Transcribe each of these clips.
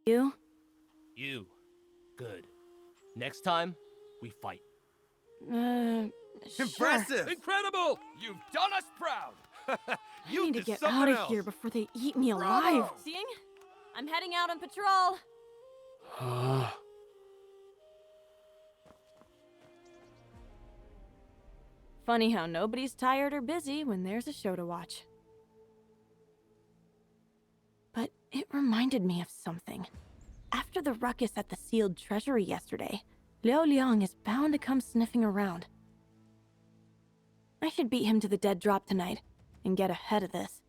You? You. Good. Next time, we fight. Sure. Impressive! Incredible! You've done us proud! I need to get out of here before they eat me alive. Bravo! Seeing? I'm heading out on patrol. Funny how nobody's tired or busy when there's a show to watch. But it reminded me of something. After the ruckus at the sealed treasury yesterday, Liu Liang is bound to come sniffing around. I should beat him to the dead drop tonight and get ahead of this.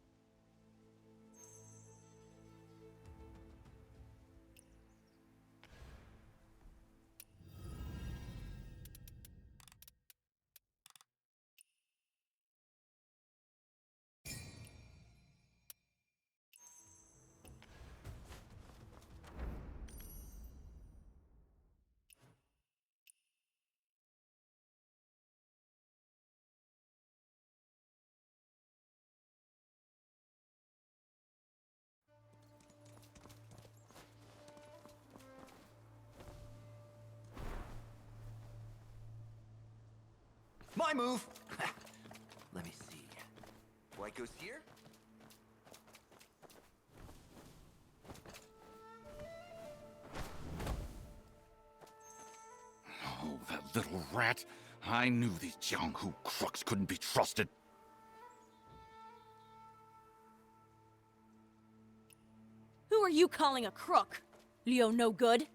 My move! Let me see. White goes here? Oh, that little rat. I knew these Jianghu crooks couldn't be trusted. Who are you calling a crook? Leo no good?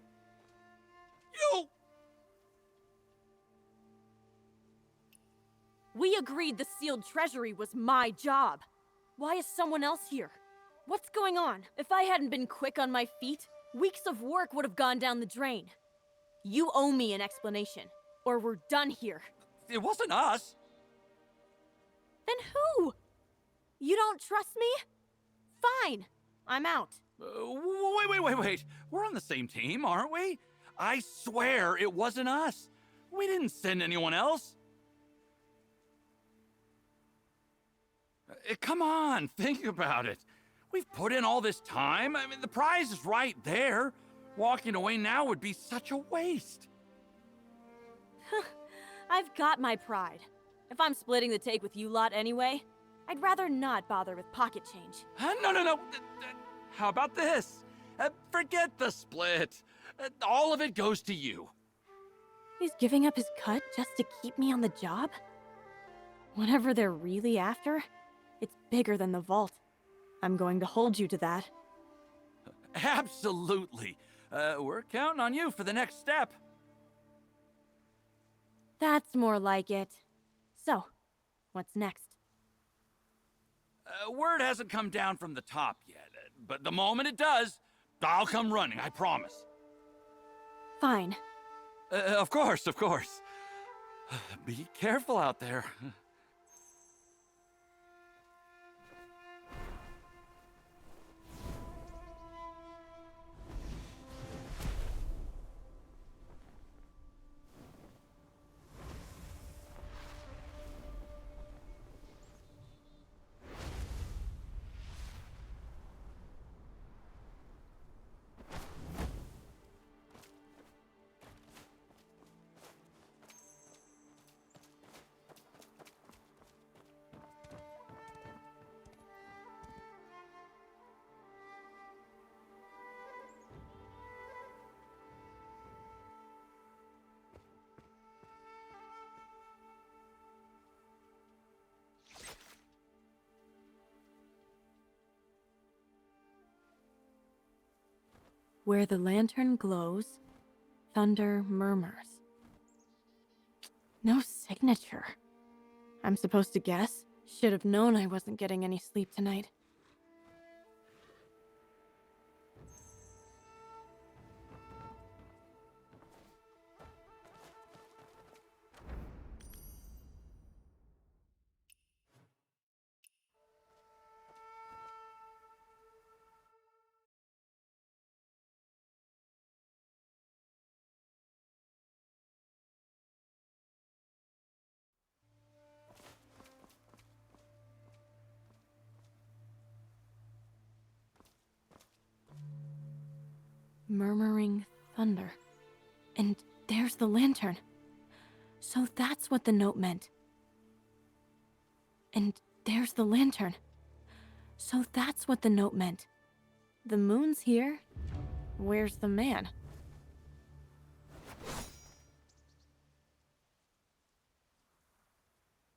You! We agreed the sealed treasury was my job. Why is someone else here? What's going on? If I hadn't been quick on my feet, weeks of work would have gone down the drain. You owe me an explanation, or we're done here. It wasn't us. Then who? You don't trust me? Fine, I'm out. Wait. We're on the same team, aren't we? I swear it wasn't us. We didn't send anyone else. Come on, think about it. We've put in all this time. I mean, the prize is right there. Walking away now would be such a waste. I've got my pride. If I'm splitting the take with you lot anyway, I'd rather not bother with pocket change. No. How about this? Forget the split. All of it goes to you. He's giving up his cut just to keep me on the job? Whatever they're really after, it's bigger than the vault. I'm going to hold you to that. Absolutely. We're counting on you for the next step. That's more like it. So, what's next? Word hasn't come down from the top yet, but the moment it does, I'll come running, I promise. Fine. Of course. Be careful out there. Where the lantern glows, thunder murmurs. No signature. I'm supposed to guess? Should have known I wasn't getting any sleep tonight. Murmuring thunder. And there's the lantern. So that's what the note meant. And there's the lantern. So that's what the note meant. The moon's here. Where's the man?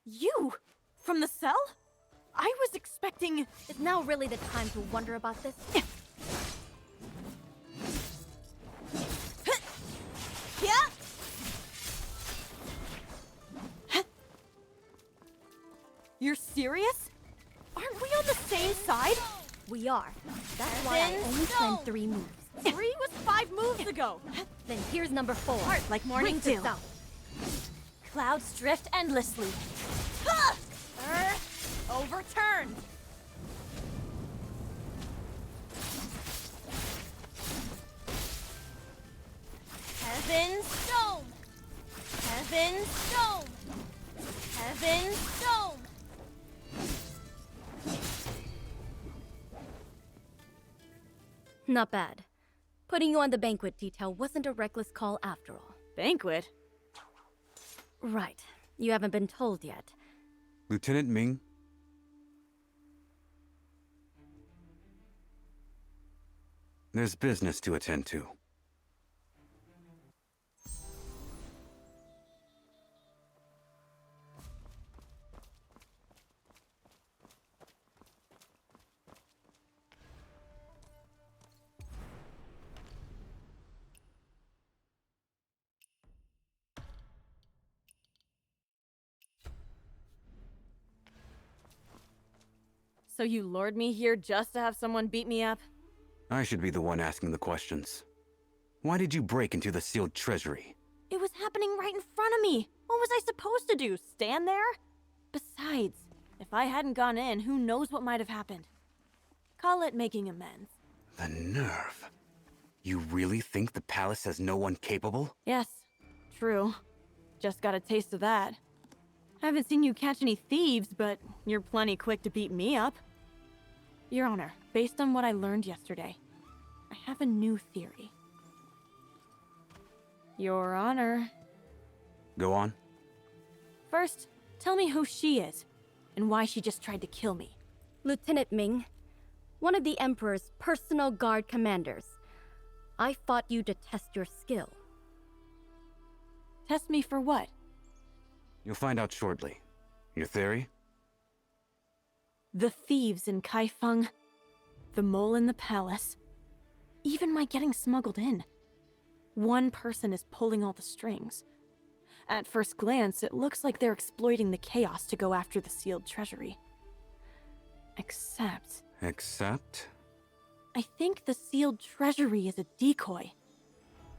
You! From the cell? I was expecting... Is now really the time to wonder about this? Yeah? You're serious? Aren't we on the same side? We are. That's why I only planned 3 moves. 3 was 5 moves ago. Then here's number 4. Heart like morning Rinse it dew. out. Clouds drift endlessly. Overturned. Heaven's Dome. Heaven's Dome. Heaven's Dome. Not bad. Putting you on the banquet detail wasn't a reckless call after all. Banquet? Right. You haven't been told yet. Lieutenant Ming? There's business to attend to. So you lured me here just to have someone beat me up? I should be the one asking the questions. Why did you break into the sealed treasury? It was happening right in front of me. What was I supposed to do? Stand there? Besides, if I hadn't gone in, who knows what might have happened. Call it making amends. The nerve. You really think the palace has no one capable? Yes, true. Just got a taste of that. Haven't seen you catch any thieves, but you're plenty quick to beat me up. Your Honor, based on what I learned yesterday, I have a new theory. Your Honor. Go on. First, tell me who she is, and why she just tried to kill me. Lieutenant Ming, one of the Emperor's personal guard commanders. I fought you to test your skill. Test me for what? You'll find out shortly. Your theory? The thieves in Kaifeng, the mole in the palace, even my getting smuggled in. One person is pulling all the strings. At first glance, it looks like they're exploiting the chaos to go after the sealed treasury. Except... Except? I think the sealed treasury is a decoy.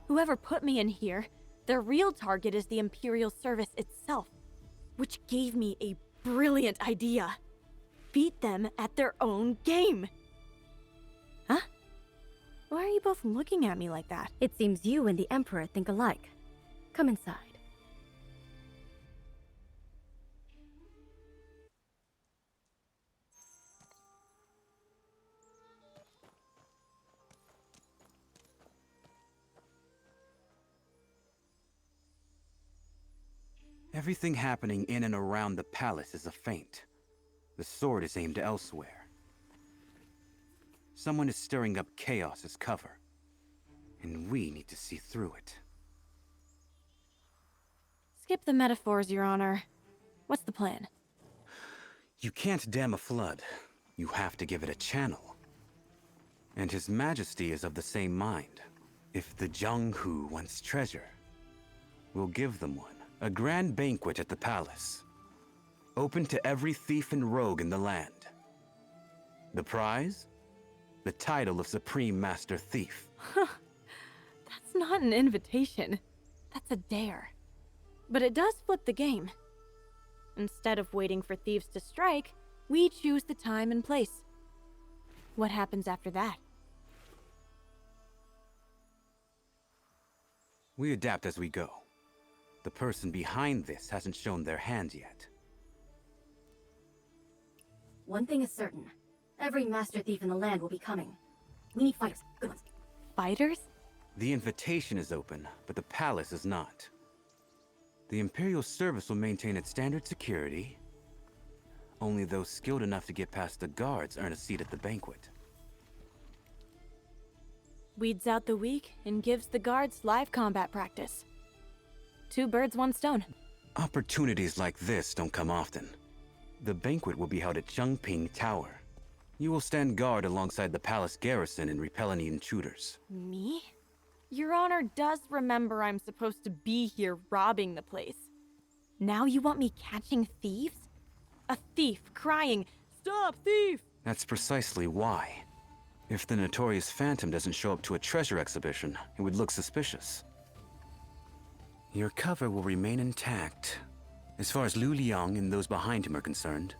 Whoever put me in here, their real target is the Imperial Service itself, which gave me a brilliant idea. Beat them at their own game. Huh? Why are you both looking at me like that? It seems you and the Emperor think alike. Come inside. Everything happening in and around the palace is a feint. The sword is aimed elsewhere. Someone is stirring up chaos as cover, and we need to see through it. Skip the metaphors, Your Honor. What's the plan? You can't dam a flood. You have to give it a channel. And His Majesty is of the same mind. If the Jianghu wants treasure, we'll give them one. A grand banquet at the palace. Open to every thief and rogue in the land. The prize? The title of Supreme Master Thief. That's not an invitation. That's a dare. But it does flip the game. Instead of waiting for thieves to strike, we choose the time and place. What happens after that? We adapt as we go. The person behind this hasn't shown their hand yet. One thing is certain. Every master thief in the land will be coming. We need fighters. Good ones. Fighters? The invitation is open, but the palace is not. The Imperial Service will maintain its standard security. Only those skilled enough to get past the guards earn a seat at the banquet. Weeds out the weak and gives the guards live combat practice. 2 birds, 1 stone. Opportunities like this don't come often. The banquet will be held at Confinement Tower. You will stand guard alongside the palace garrison and repel any intruders. Me? Your Honor does remember I'm supposed to be here robbing the place. Now you want me catching thieves? A thief crying, "Stop, thief!" That's precisely why. If the notorious Phantom doesn't show up to a treasure exhibition, it would look suspicious. Your cover will remain intact, as far as Liu Liang and those behind him are concerned.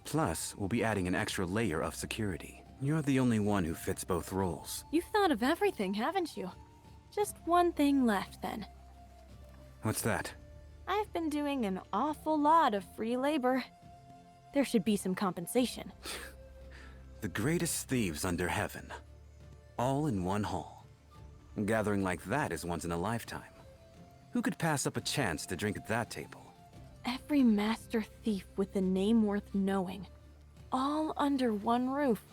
Plus, we'll be adding an extra layer of security. You're the only one who fits both roles. You've thought of everything, haven't you? Just one thing left, then. What's that? I've been doing an awful lot of free labor. There should be some compensation. The greatest thieves under heaven. All in one hall. A gathering like that is once in a lifetime. Who could pass up a chance to drink at that table? Every master thief with a name worth knowing. All under one roof.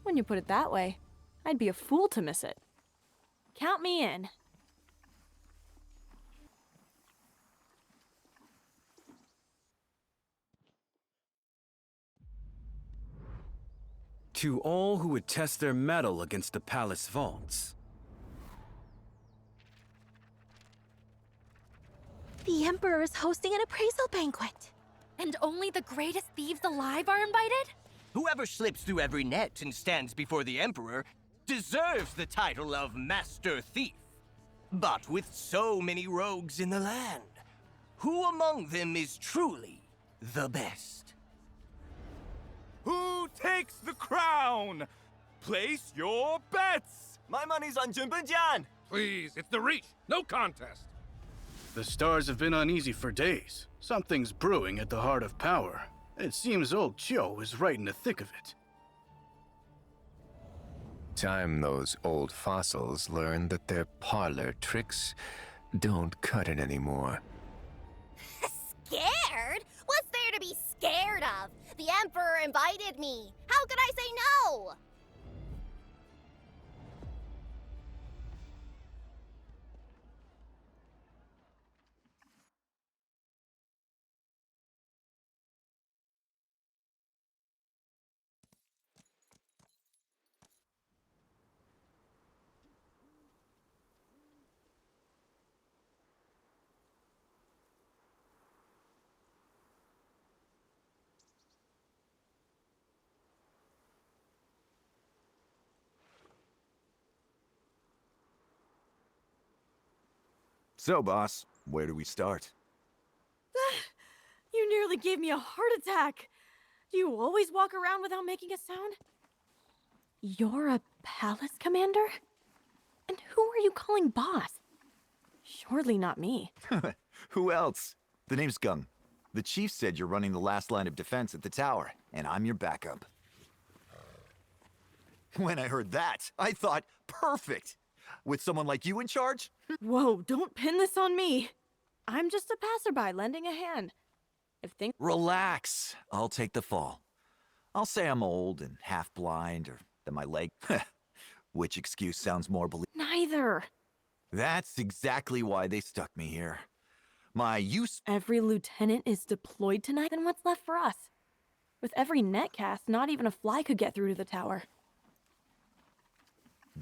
When you put it that way, I'd be a fool to miss it. Count me in. To all who would test their mettle against the palace vaults. The Emperor is hosting an appraisal banquet. And only the greatest thieves alive are invited? Whoever slips through every net and stands before the Emperor deserves the title of Master Thief. But with so many rogues in the land, who among them is truly the best? Who takes the crown? Place your bets! My money's on Junbenjian! Please, it's the Reach. No contest. The stars have been uneasy for days. Something's brewing at the heart of power. It seems old Chiu is right in the thick of it. Time those old fossils learn that their parlor tricks don't cut it anymore. Scared? What's there to be scared of? The Emperor invited me. How could I say no? So, boss, where do we start? You nearly gave me a heart attack. Do you always walk around without making a sound? You're a palace commander? And who are you calling boss? Surely not me. Who else? The name's Gung. The chief said you're running the last line of defense at the tower, and I'm your backup. When I heard that, I thought, perfect! With someone like you in charge? Whoa, don't pin this on me. I'm just a passerby lending a hand. If things... Relax. I'll take the fall. I'll say I'm old and half-blind, or that my leg... Which excuse sounds more believable? Neither. That's exactly why they stuck me here. My use... Every lieutenant is deployed tonight, then what's left for us? With every net cast, not even a fly could get through to the tower.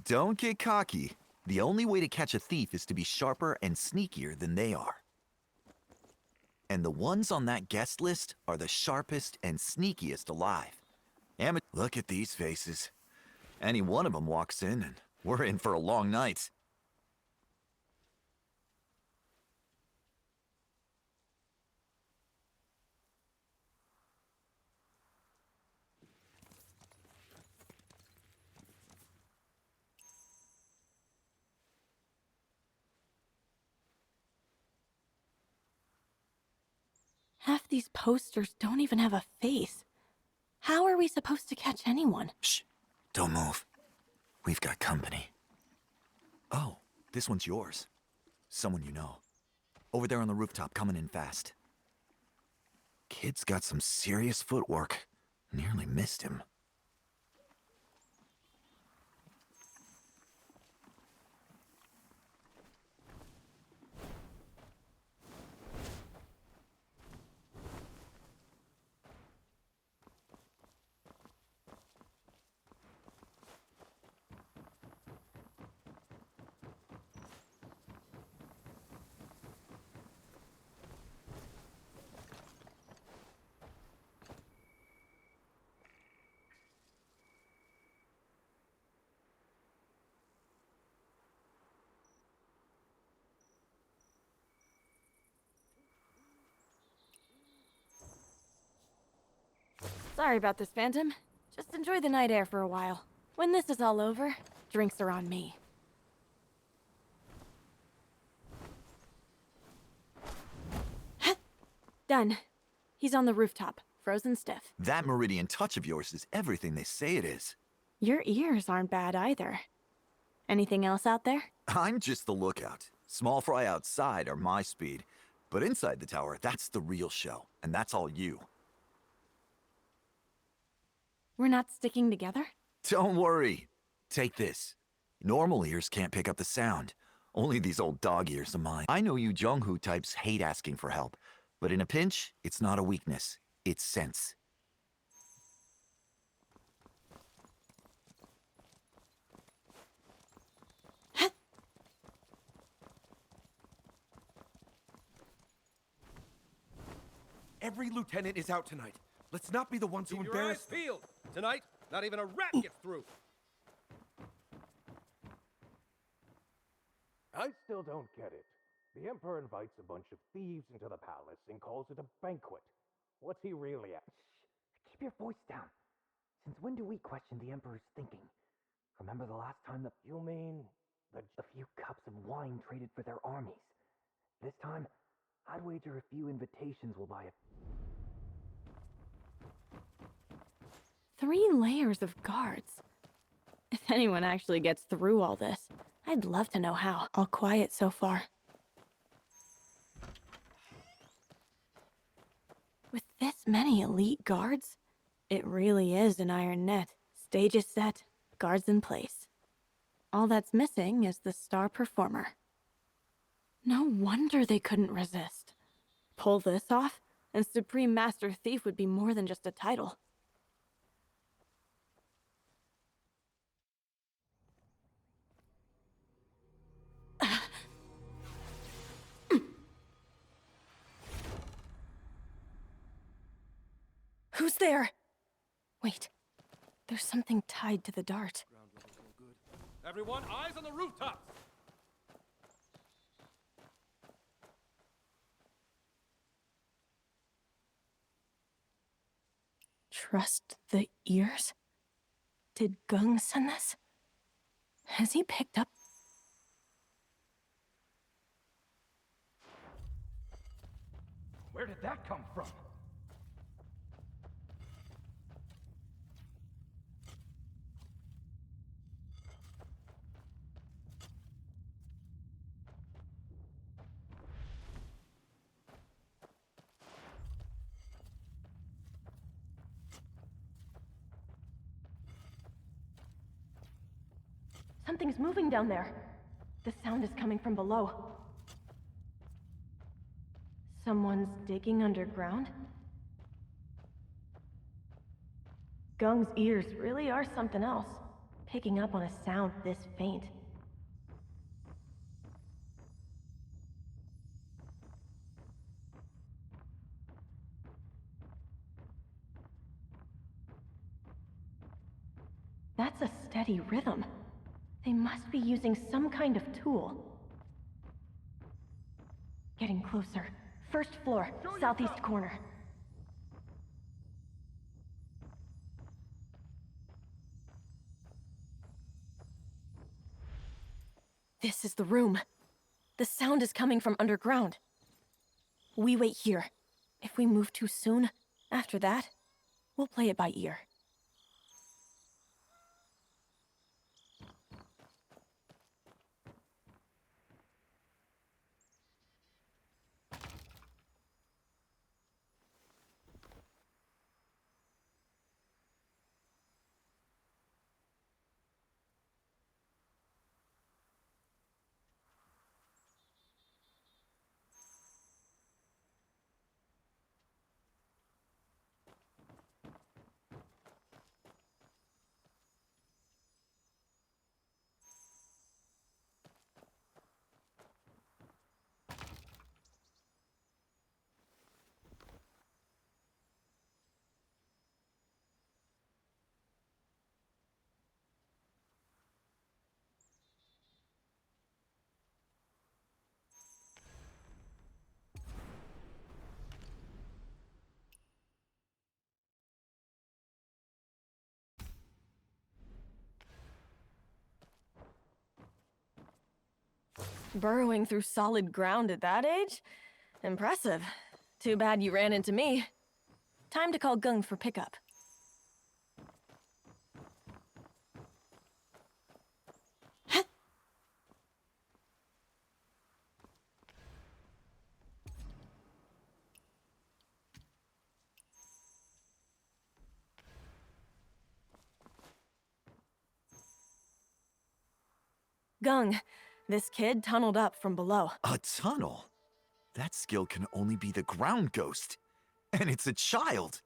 Don't get cocky. The only way to catch a thief is to be sharper and sneakier than they are. And the ones on that guest list are the sharpest and sneakiest alive. Look at these faces. Any one of them walks in, and we're in for a long night. Half these posters don't even have a face. How are we supposed to catch anyone? Shh. Don't move. We've got company. Oh, this one's yours. Someone you know. Over there on the rooftop, coming in fast. Kid's got some serious footwork. Nearly missed him. Sorry about this, Phantom. Just enjoy the night air for a while. When this is all over, drinks are on me. Done. He's on the rooftop, frozen stiff. That meridian touch of yours is everything they say it is. Your ears aren't bad either. Anything else out there? I'm just the lookout. Small fry outside are my speed. But inside the tower, that's the real show. And that's all you. We're not sticking together? Don't worry. Take this. Normal ears can't pick up the sound. Only these old dog ears of mine. I know you Jianghu types hate asking for help. But in a pinch, it's not a weakness. It's sense. Every lieutenant is out tonight. Let's not be the ones who embarrass them. Peeled. Tonight, not even a rat gets through. I still don't get it. The Emperor invites a bunch of thieves into the palace and calls it a banquet. What's he really at? Shh, keep your voice down. Since when do we question the Emperor's thinking? Remember the last time that... You mean... a few cups of wine traded for their armies. This time, I'd wager a few invitations will buy a... 3 layers of guards. If anyone actually gets through all this, I'd love to know how. All quiet so far. With this many elite guards, it really is an iron net. Stage is set, guards in place. All that's missing is the star performer. No wonder they couldn't resist. Pull this off, and Supreme Master Thief would be more than just a title. Who's there? Wait, there's something tied to the dart. Ground level's all good. Everyone, eyes on the rooftops! Trust the ears? Did Gung send this? Has he picked up? Where did that come from? Something's moving down there. The sound is coming from below. Someone's digging underground? Gung's ears really are something else, picking up on a sound this faint. That's a steady rhythm. They must be using some kind of tool. Getting closer. First floor, southeast corner. This is the room. The sound is coming from underground. We wait here. If we move too soon, after that, we'll play it by ear. Burrowing through solid ground at that age? Impressive. Too bad you ran into me. Time to call Gung for pickup. Gung, this kid tunneled up from below. A tunnel? That skill can only be the ground ghost. And it's a child.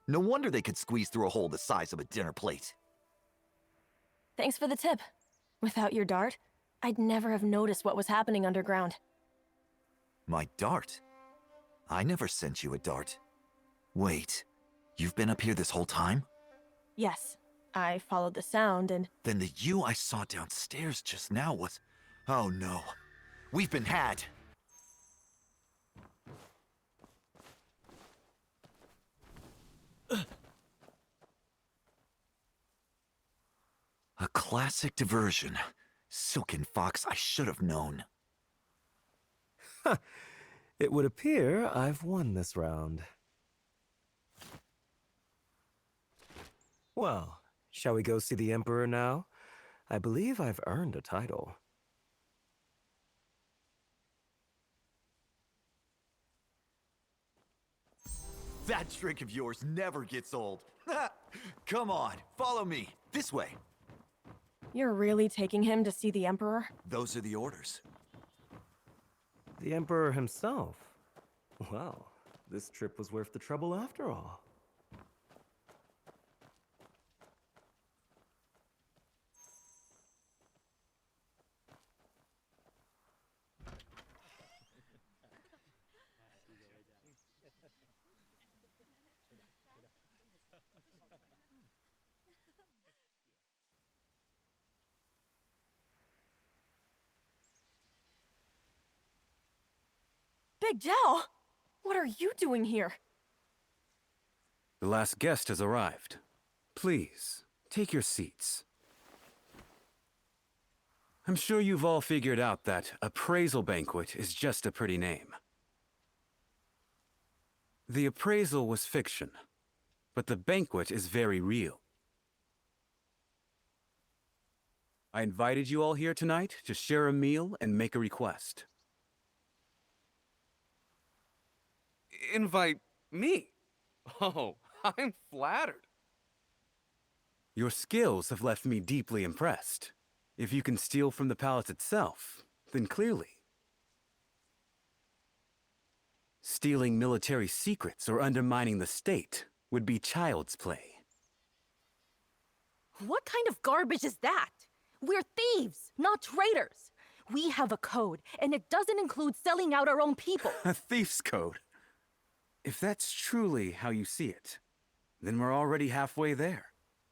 No wonder they could squeeze through a hole the size of a dinner plate. Thanks for the tip. Without your dart, I'd never have noticed what was happening underground. My dart? I never sent you a dart. Wait, you've been up here this whole time? Yes, I followed the sound and... Then the you I saw downstairs just now was... Oh no. We've been had. A classic diversion. Silken Fox, I should have known. It would appear I've won this round. Well, shall we go see the Emperor now? I believe I've earned a title. That trick of yours never gets old. Come on, follow me. This way. You're really taking him to see the Emperor? Those are the orders. The Emperor himself? Well, this trip was worth the trouble after all. Big Zhao! What are you doing here? The last guest has arrived. Please, take your seats. I'm sure you've all figured out that appraisal banquet is just a pretty name. The appraisal was fiction, but the banquet is very real. I invited you all here tonight to share a meal and make a request. Invite me? Oh, I'm flattered. Your skills have left me deeply impressed. If you can steal from the palace itself, then clearly. Stealing military secrets or undermining the state would be child's play. What kind of garbage is that? We're thieves, not traitors. We have a code, and it doesn't include selling out our own people. A thief's code. If that's truly how you see it, then we're already halfway there.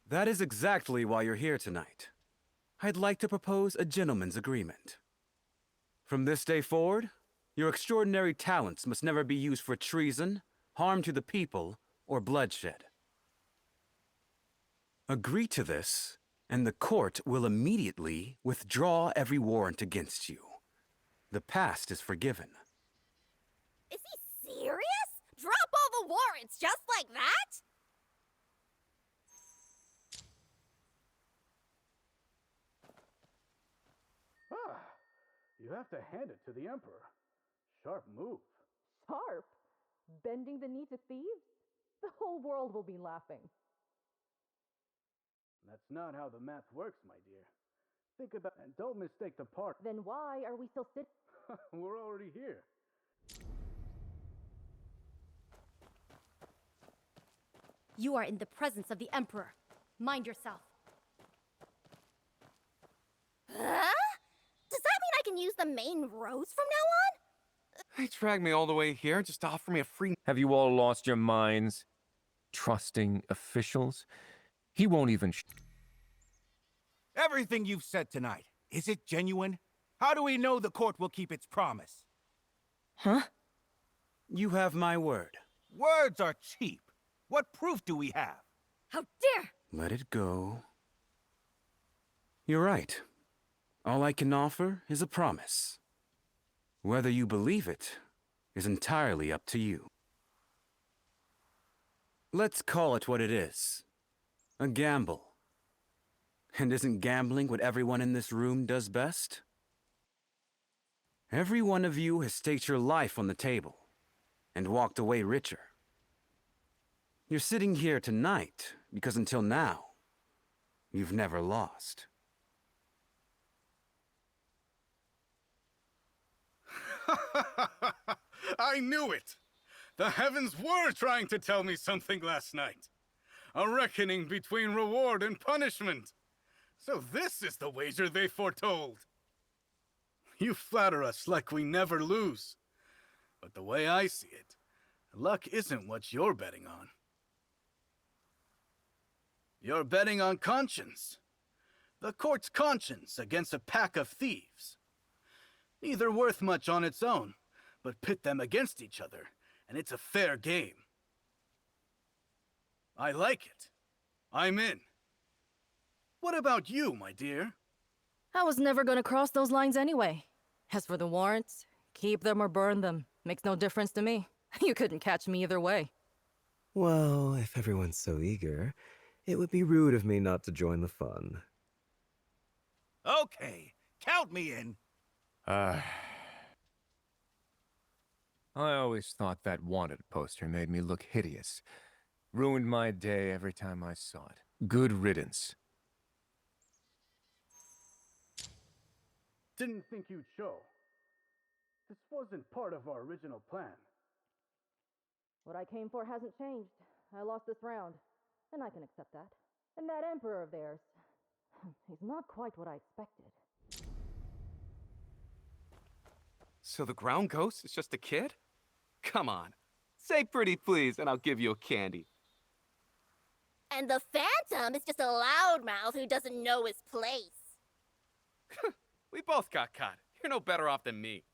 That is exactly why you're here tonight. I'd like to propose a gentleman's agreement. From this day forward, your extraordinary talents must never be used for treason, harm to the people, or bloodshed. Agree to this, and the court will immediately withdraw every warrant against you. The past is forgiven. Is he serious? Drop all the warrants just like that? You have to hand it to the Emperor. Sharp move. Sharp? Bending the knee to thieves? The whole world will be laughing. That's not how the math works, my dear. Think about it and don't mistake the part. Then why are we still sitting? We're already here. You are in the presence of the Emperor. Mind yourself. Huh? Does that mean I can use the main roads from now on? They dragged me all the way here just to offer me a free... Have you all lost your minds? Trusting officials? He won't even... Everything you've said tonight, is it genuine? How do we know the court will keep its promise? Huh? You have my word. Words are cheap. What proof do we have? How dare! Let it go. You're right. All I can offer is a promise. Whether you believe it is entirely up to you. Let's call it what it is. A gamble. And isn't gambling what everyone in this room does best? Every one of you has staked your life on the table and walked away richer. You're sitting here tonight because until now, you've never lost. I knew it! The heavens were trying to tell me something last night. A reckoning between reward and punishment. So this is the wager they foretold. You flatter us like we never lose. But the way I see it, luck isn't what you're betting on. You're betting on conscience. The court's conscience against a pack of thieves. Neither worth much on its own, but pit them against each other, and it's a fair game. I like it. I'm in. What about you, my dear? I was never gonna cross those lines anyway. As for the warrants, keep them or burn them. Makes no difference to me. You couldn't catch me either way. Well, if everyone's so eager, it would be rude of me not to join the fun. Okay, count me in. I always thought that wanted poster made me look hideous. Ruined my day every time I saw it. Good riddance. Didn't think you'd show. This wasn't part of our original plan. What I came for hasn't changed. I lost this round, and I can accept that. And that emperor of theirs, he's not quite what I expected. So the ground ghost is just a kid? Come on. Say pretty please, and I'll give you a candy. And the Phantom is just a loudmouth who doesn't know his place. We both got caught. You're no better off than me.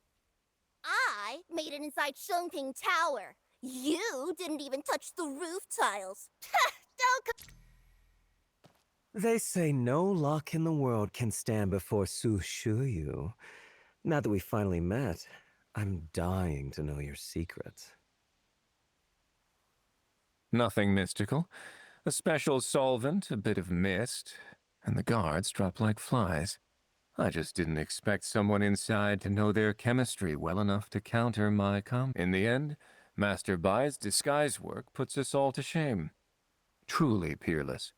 I made it inside Confinement Tower. You didn't even touch the roof tiles. Don't They say no luck in the world can stand before Su Shuyu. Now that we finally met, I'm dying to know your secret. Nothing mystical. A special solvent, a bit of mist, and the guards drop like flies. I just didn't expect someone inside to know their chemistry well enough to counter my In the end, Master Bai's disguise work puts us all to shame. Truly peerless.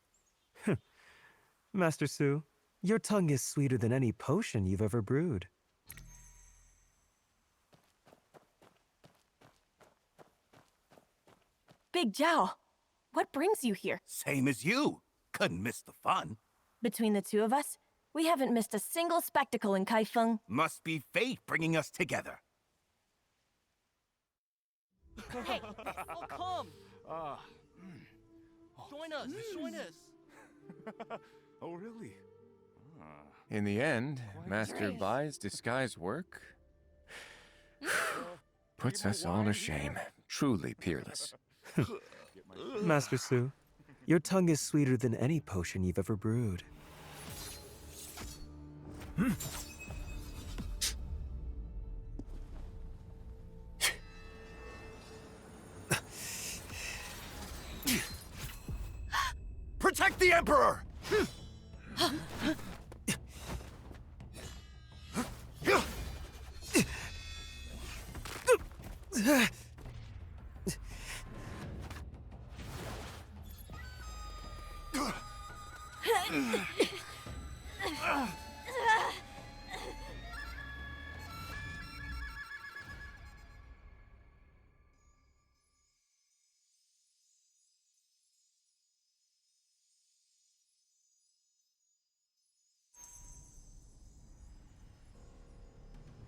Master Su, your tongue is sweeter than any potion you've ever brewed. Big Zhao, what brings you here? Same as you. Couldn't miss the fun. Between the two of us, we haven't missed a single spectacle in Kaifeng. Must be fate bringing us together. Hey, oh come! Join us, join us! Oh, really? In the end, Master Bai's disguise work puts us all to shame. Truly peerless. Master Su, your tongue is sweeter than any potion you've ever brewed. Protect the Emperor!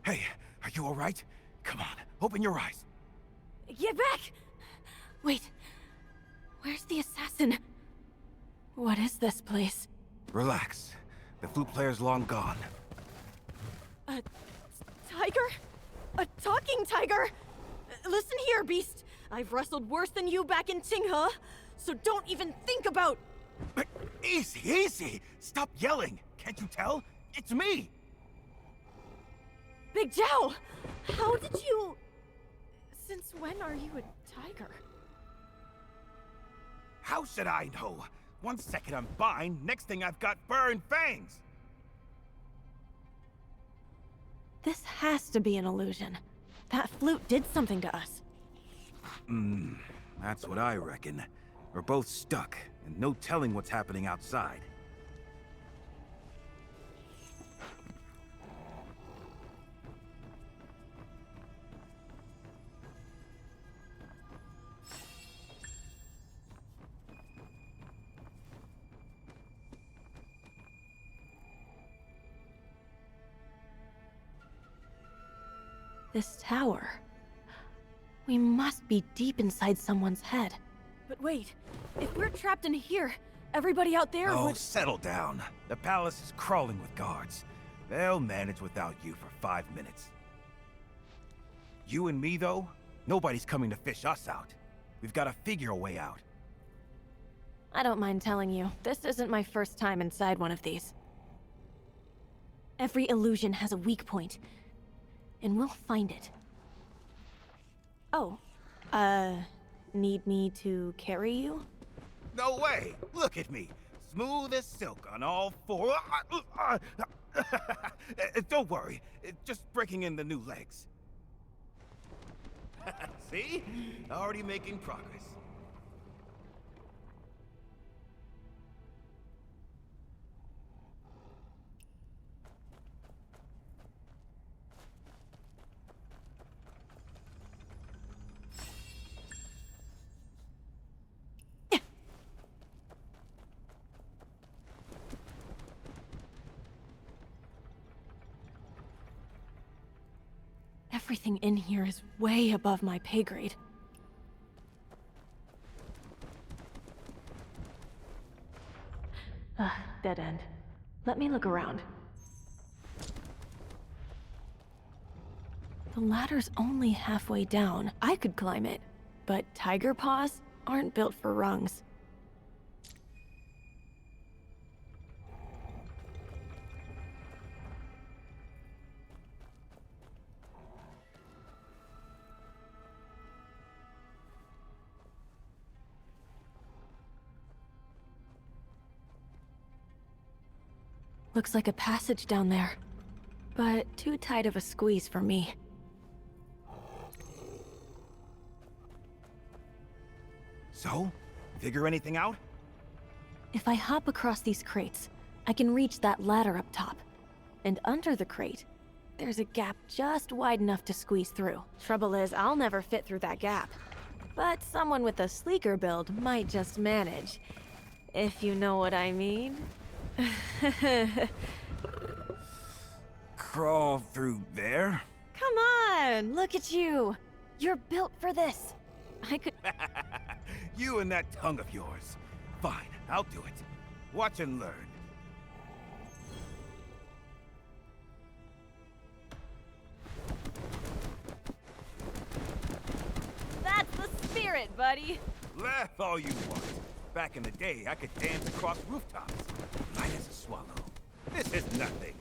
Hey, are you all right? Come on, open your eyes. Get back! Wait, where's the assassin? What is this place? Relax. The flute player's long gone. A tiger? A talking tiger? Listen here, beast. I've wrestled worse than you back in Qinghe, so don't even think about... Easy, easy! Stop yelling! Can't you tell? It's me! Big Zhao! How did you... Since when are you a tiger? How should I know? One second I'm fine, next thing I've got fur and fangs! This has to be an illusion. That flute did something to us. That's what I reckon. We're both stuck, and no telling what's happening outside. This tower. We must be deep inside someone's head. But wait, if we're trapped in here, everybody out there Oh, would... settle down. The palace is crawling with guards. They'll manage without you for 5 minutes. You and me, though? Nobody's coming to fish us out. We've got to figure a way out. I don't mind telling you, this isn't my first time inside one of these. Every illusion has a weak point, and we'll find it. Oh, need me to carry you? No way! Look at me! Smooth as silk on all four. Don't worry, just breaking in the new legs. See? Already making progress. Everything in here is way above my pay grade. Dead end. Let me look around. The ladder's only halfway down. I could climb it, but tiger paws aren't built for rungs. Looks like a passage down there, but too tight of a squeeze for me. So? Figure anything out? If I hop across these crates, I can reach that ladder up top. And under the crate, there's a gap just wide enough to squeeze through. Trouble is, I'll never fit through that gap. But someone with a sleeker build might just manage. If you know what I mean. Crawl through there? Come on, look at you. You're built for this. I could... You and that tongue of yours. Fine, I'll do it. Watch and learn. That's the spirit, buddy! Laugh all you want. Back in the day, I could dance across rooftops. Light as a swallow. This is nothing.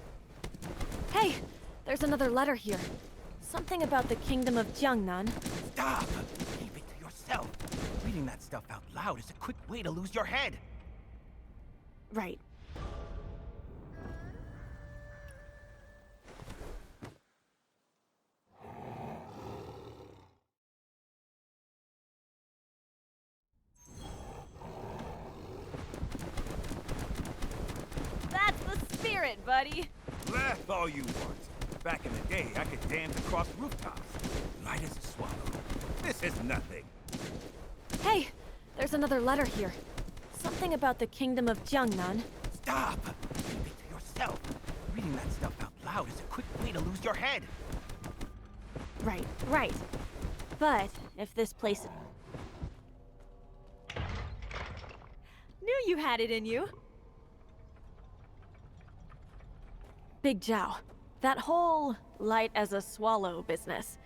Hey, there's another letter here. Something about the kingdom of Jiangnan. Stop! Keep it to yourself. Reading that stuff out loud is a quick way to lose your head. Right. That's the spirit, buddy! Laugh all you want. Back in the day, I could dance across rooftops. Light as a swallow. This is nothing. Hey, there's another letter here. Something about the kingdom of Jiangnan. Stop! Keep it to yourself. Reading that stuff out loud is a quick way to lose your head. Right, right. But if this place... Knew you had it in you. Big Zhao, that whole light as a swallow business.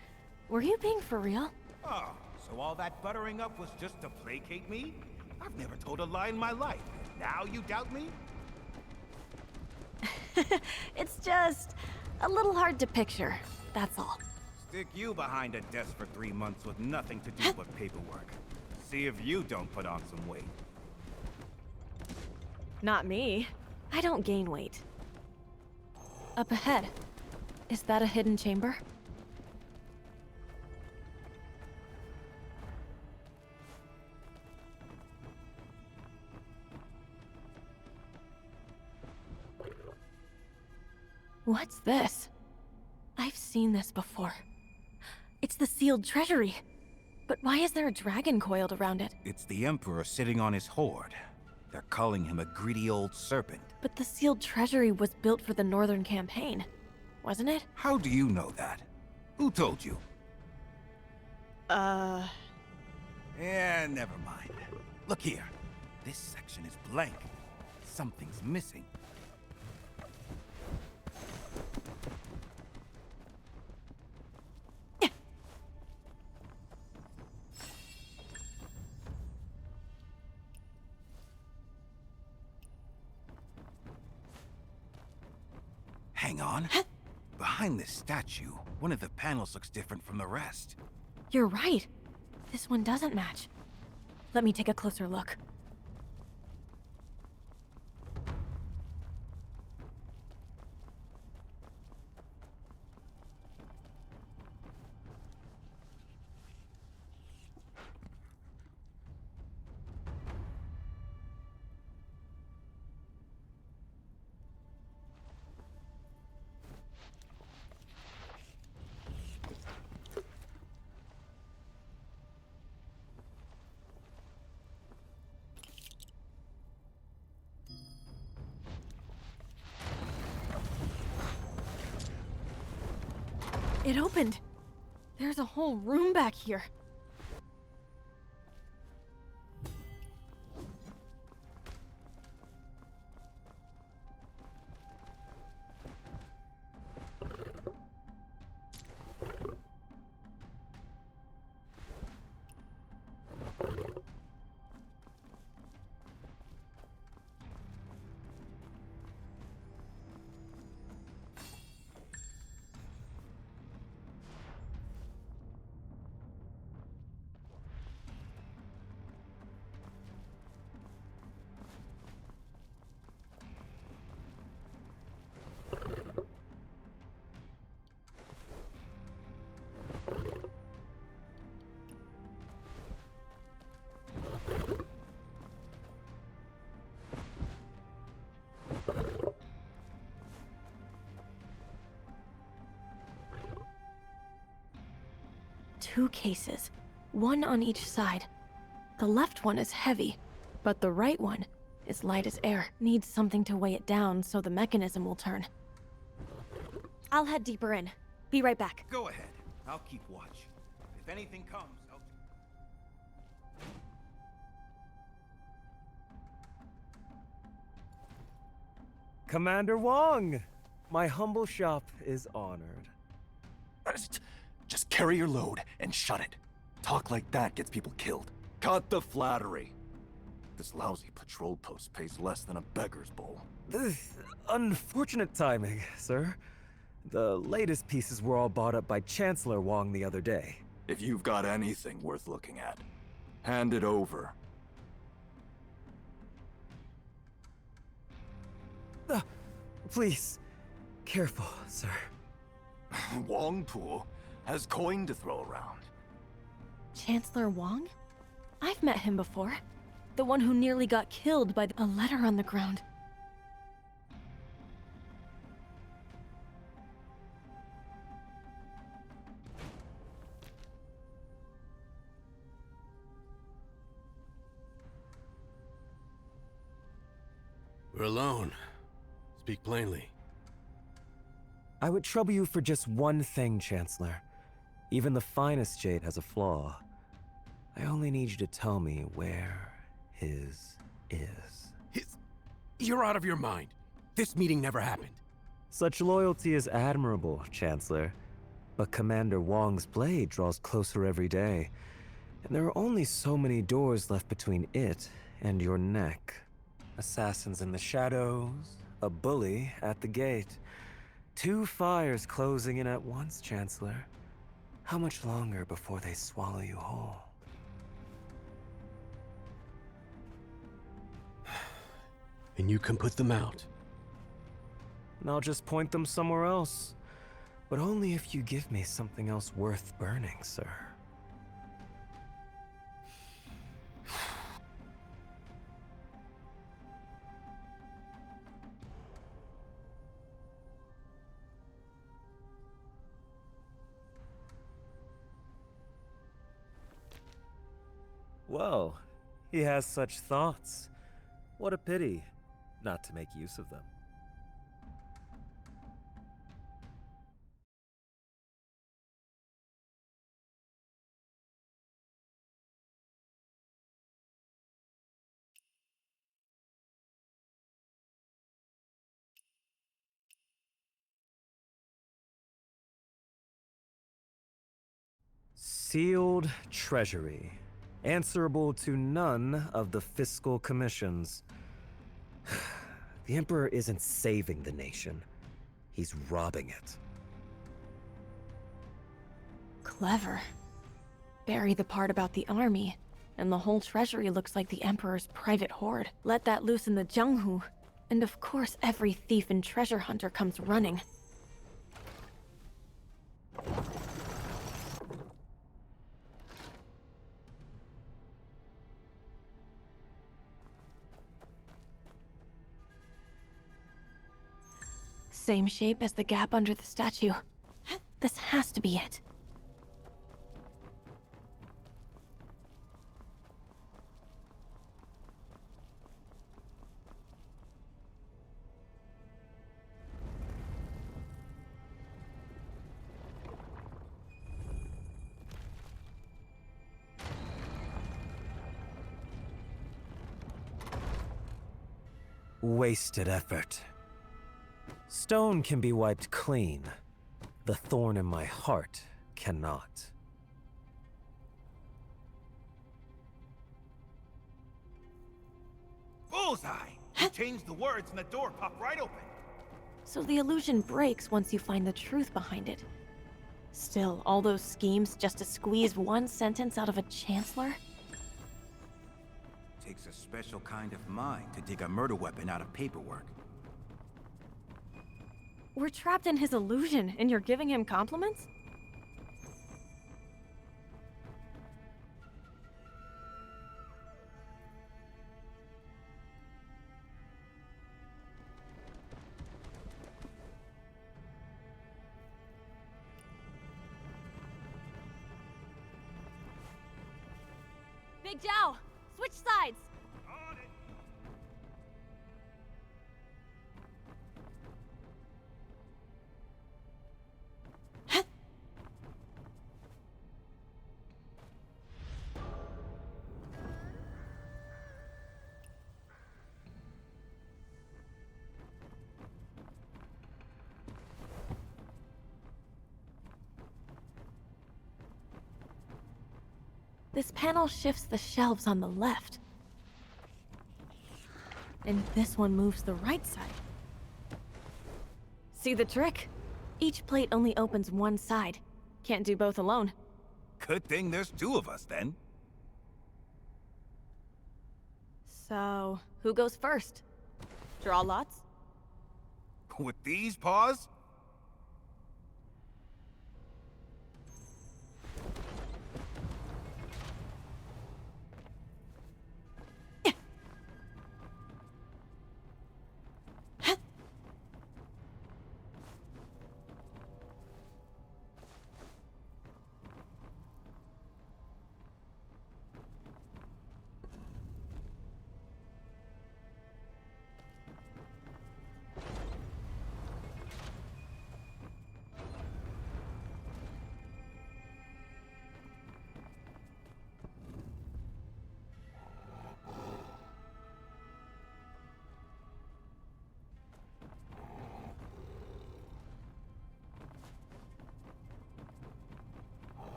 Were you being for real? Oh, so all that buttering up was just to placate me? I've never told a lie in my life. Now you doubt me? It's just... A little hard to picture, that's all. Stick you behind a desk for 3 months with nothing to do but paperwork. See if you don't put on some weight. Not me. I don't gain weight. Up ahead. Is that a hidden chamber? What's this? I've seen this before. It's the sealed treasury. But why is there a dragon coiled around it? It's the Emperor sitting on his hoard. They're calling him a greedy old serpent. But the sealed treasury was built for the Northern Campaign, wasn't it? How do you know that? Who told you? Yeah, never mind. Look here. This section is blank. Something's missing. Hang on. Behind this statue, one of the panels looks different from the rest. You're right. This one doesn't match. Let me take a closer look. It opened. There's a whole room back here. Two cases, one on each side. The left one is heavy, but the right one is light as air. Needs something to weigh it down so the mechanism will turn. I'll head deeper in. Be right back. Go ahead. I'll keep watch. If anything comes, I'll... Commander Wong! My humble shop is honored. Just carry your load and shut it. Talk like that gets people killed. Cut the flattery. This lousy patrol post pays less than a beggar's bowl. Unfortunate timing, sir. The latest pieces were all bought up by Chancellor Wong the other day. If you've got anything worth looking at, hand it over. Please, careful, sir. Wong Pu has coin to throw around. Chancellor Wong? I've met him before. The one who nearly got killed by a letter on the ground. We're alone. Speak plainly. I would trouble you for just one thing, Chancellor. Even the finest jade has a flaw. I only need you to tell me where his is. You're out of your mind. This meeting never happened. Such loyalty is admirable, Chancellor. But Commander Wong's blade draws closer every day, and there are only so many doors left between it and your neck. Assassins in the shadows, a bully at the gate. 2 fires closing in at once, Chancellor. How much longer before they swallow you whole? And you can put them out. And I'll just point them somewhere else. But only if you give me something else worth burning, sir. Well, he has such thoughts. What a pity not to make use of them. Sealed Treasury, answerable to none of the fiscal commissions. The Emperor isn't saving the nation. He's robbing it. Clever. Bury the part about the army, and the whole treasury looks like the Emperor's private hoard. Let that loose in the Jianghu, and of course every thief and treasure hunter comes running. Same shape as the gap under the statue. This has to be it. Wasted effort. Stone can be wiped clean. The thorn in my heart cannot. Bullseye! You changed the words and the door popped right open. So the illusion breaks once you find the truth behind it. Still, all those schemes just to squeeze one sentence out of a chancellor? Takes a special kind of mind to dig a murder weapon out of paperwork. We're trapped in his illusion, and you're giving him compliments? Big Zhao, switch sides! This panel shifts the shelves on the left. And this one moves the right side. See the trick? Each plate only opens one side. Can't do both alone. Good thing there's 2 of us, then. So, who goes first? Draw lots? With these paws?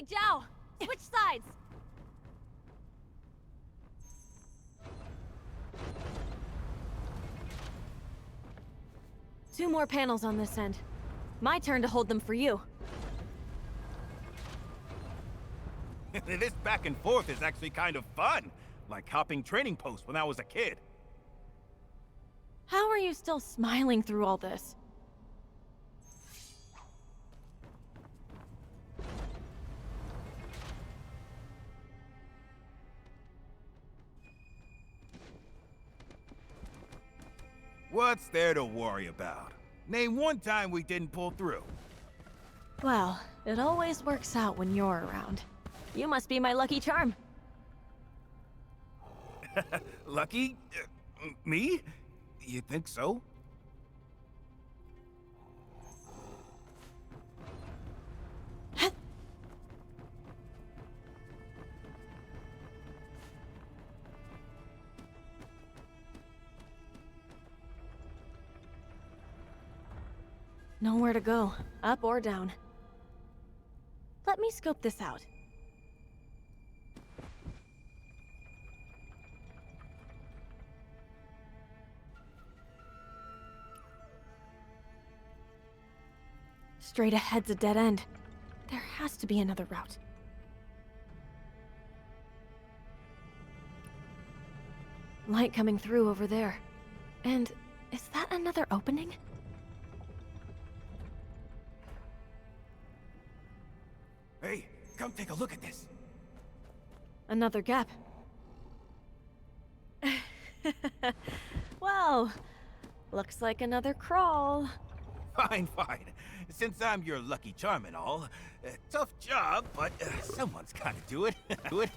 Hey, Zhao! Switch sides! Two more panels on this end. My turn to hold them for you. This back and forth is actually kind of fun. Like hopping training posts when I was a kid. How are you still smiling through all this? What's there to worry about? Name one time we didn't pull through. Well, it always works out when you're around. You must be my lucky charm. Lucky? Me? You think so? Nowhere to go, up or down. Let me scope this out. Straight ahead's a dead end. There has to be another route. Light coming through over there. And is that another opening? Hey, come take a look at this. Another gap. Well, looks like another crawl. Fine, fine. Since I'm your lucky charm and all, tough job, but someone's gotta do it. Do it.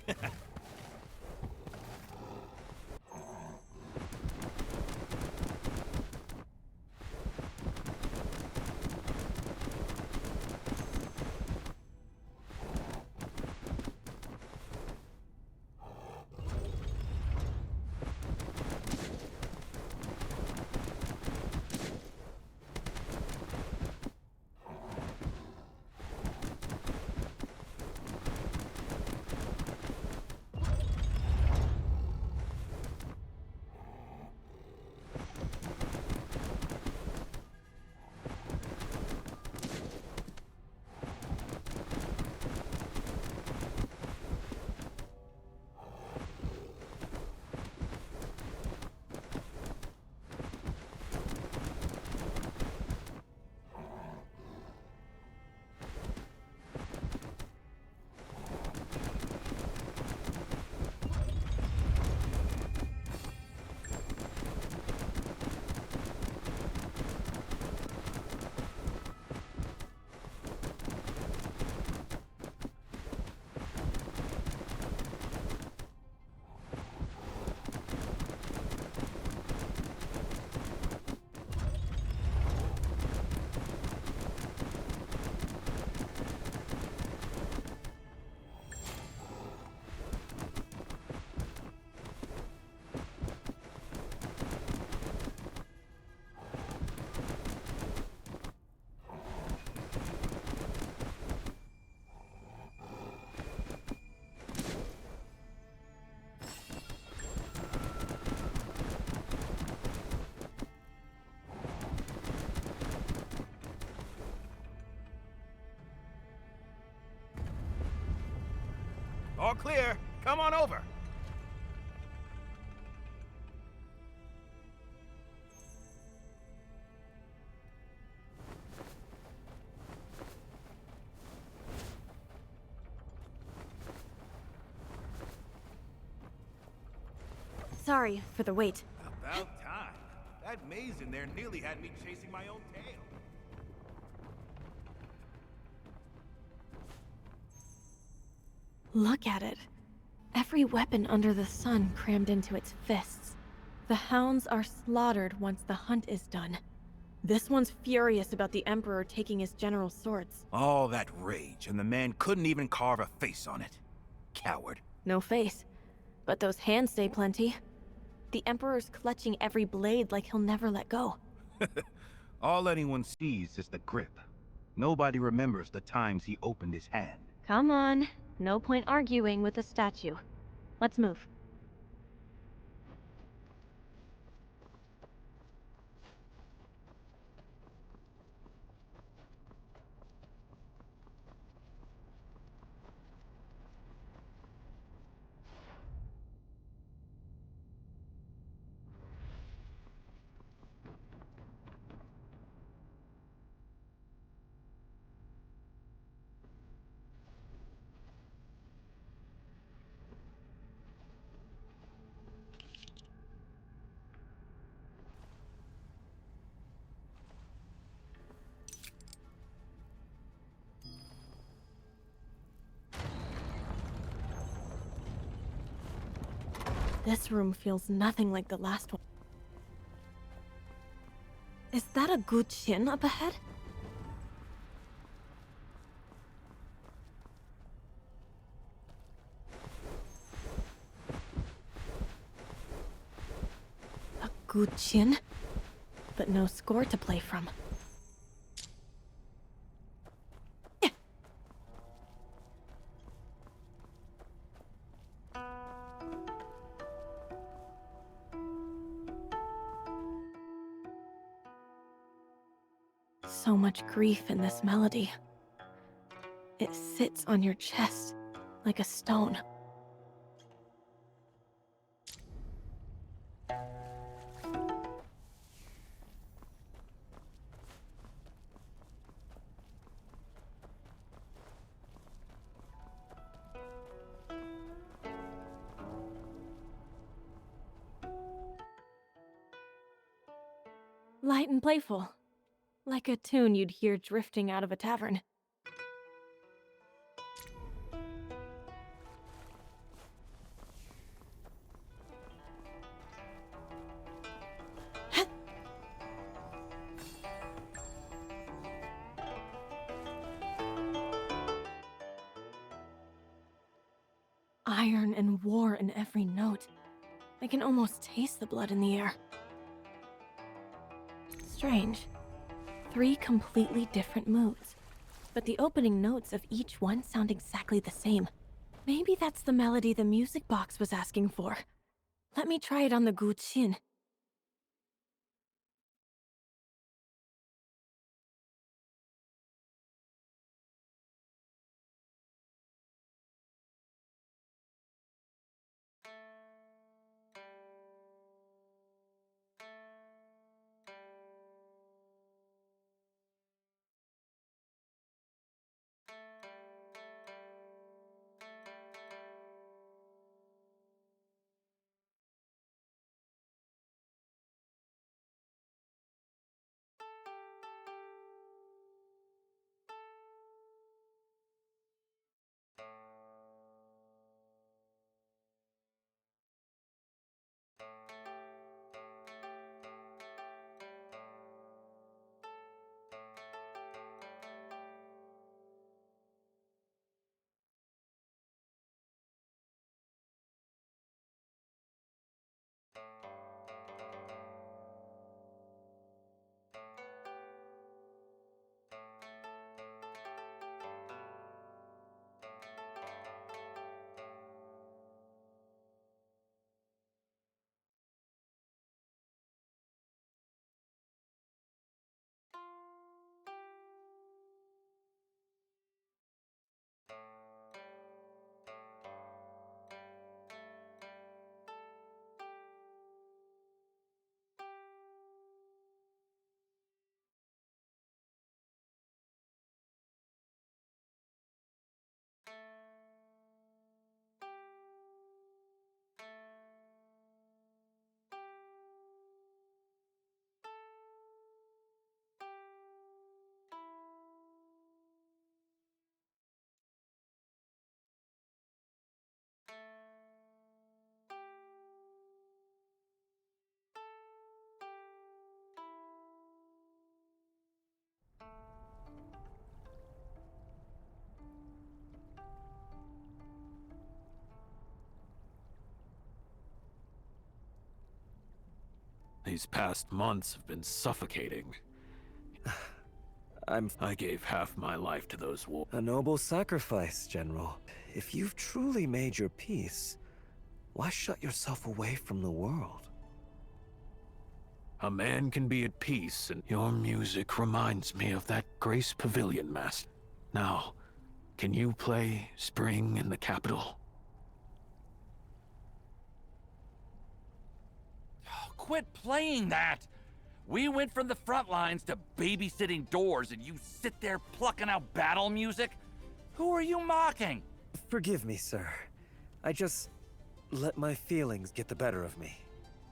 All clear. Come on over. Sorry for the wait. About time. That maze in there nearly had me chasing my own tail. Look at it. Every weapon under the sun crammed into its fists. The hounds are slaughtered once the hunt is done. This one's furious about the Emperor taking his general's swords. All that rage, and the man couldn't even carve a face on it. Coward. No face. But those hands say plenty. The Emperor's clutching every blade like he'll never let go. All anyone sees is the grip. Nobody remembers the times he opened his hand Come on. No point arguing with a statue. Let's move. This room feels nothing like the last one. Is that a good chin up ahead? A good chin? But no score to play from. So much grief in this melody. It sits on your chest like a stone. Light and playful. Like a tune you'd hear drifting out of a tavern. Iron and war in every note. I can almost taste the blood in the air. Strange. 3 completely different moods, but the opening notes of each one sound exactly the same. Maybe that's the melody the music box was asking for. Let me try it on the guqin. These past months have been suffocating. I gave half my life to those wars. A noble sacrifice, General. If you've truly made your peace, why shut yourself away from the world? A man can be at peace, and your music reminds me of that Grace Pavilion, Master. Now, can you play Spring in the Capital? Quit playing that! We went from the front lines to babysitting doors, and you sit there plucking out battle music? Who are you mocking? Forgive me, sir. I just let my feelings get the better of me.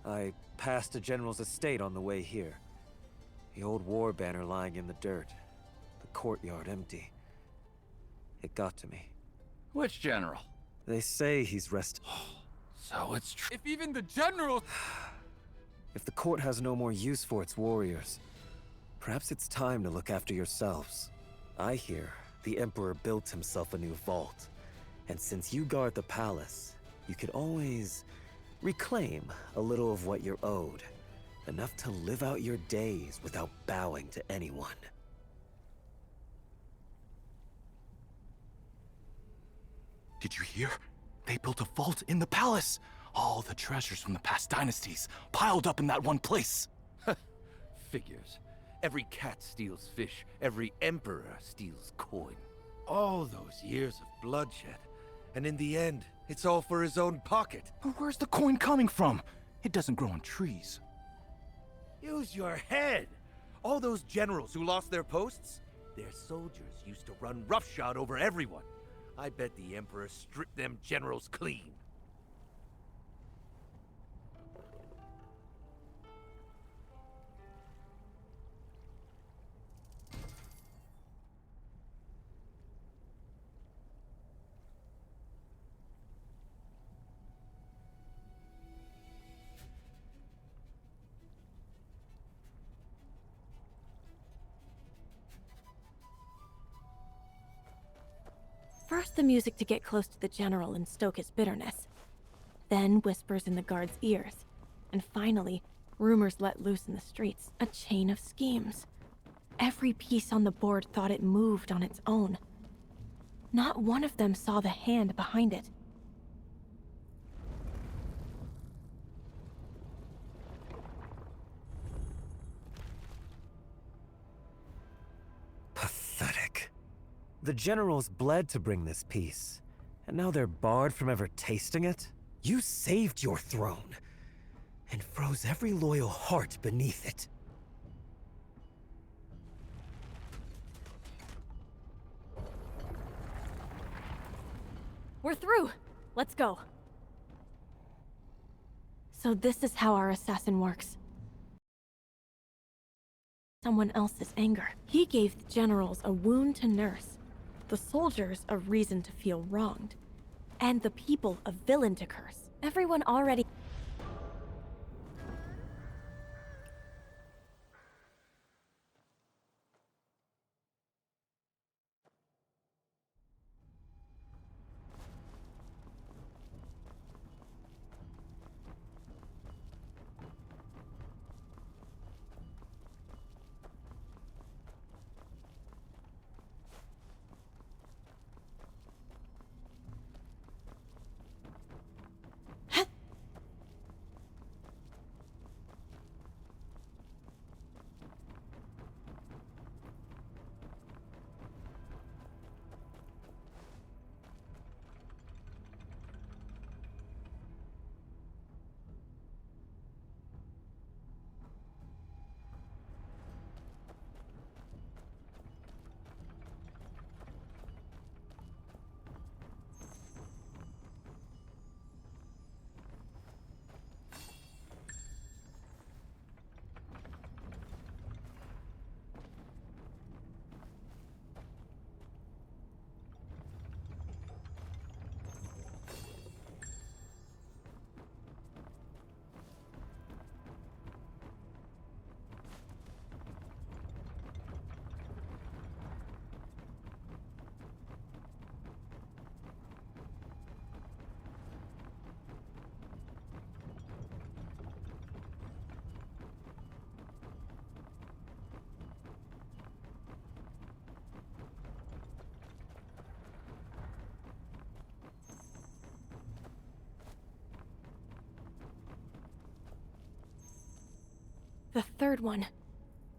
I passed a general's estate on the way here. The old war banner lying in the dirt. The courtyard empty. It got to me. Which general? They say he's resting. So it's true. If even the general... If the court has no more use for its warriors, perhaps it's time to look after yourselves. I hear the Emperor built himself a new vault, and since you guard the palace, you could always reclaim a little of what you're owed, enough to live out your days without bowing to anyone. Did you hear? They built a vault in the palace! All the treasures from the past dynasties, piled up in that one place. Figures. Every cat steals fish, every emperor steals coin. All those years of bloodshed, and in the end, it's all for his own pocket. But where's the coin coming from? It doesn't grow on trees. Use your head! All those generals who lost their posts, their soldiers used to run roughshod over everyone. I bet the Emperor stripped them generals clean. First the music to get close to the general and stoke his bitterness. Then whispers in the guards' ears. And finally, rumors let loose in the streets. A chain of schemes. Every piece on the board thought it moved on its own. Not one of them saw the hand behind it. Pathetic. The generals bled to bring this peace, and now they're barred from ever tasting it? You saved your throne, and froze every loyal heart beneath it. We're through! Let's go. So this is how our assassin works. Someone else's anger. He gave the generals a wound to nurse, the soldiers a reason to feel wronged, and the people a villain to curse. Everyone already... third one.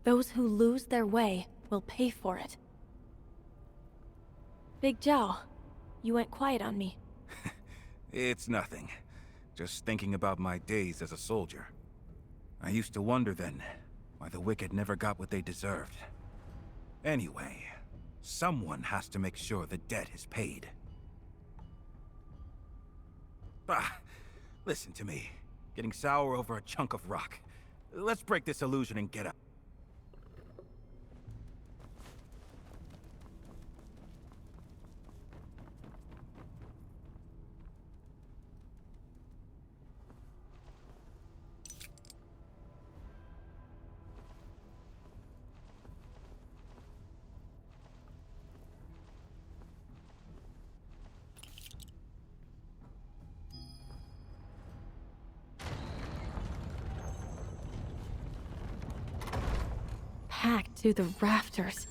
Those who lose their way will pay for it. Big Zhao, you went quiet on me. It's nothing. Just thinking about my days as a soldier. I used to wonder then why the wicked never got what they deserved. Anyway, someone has to make sure the debt is paid. Bah, listen to me. Getting sour over a chunk of rock. Let's break this illusion and get up. Packed to the rafters.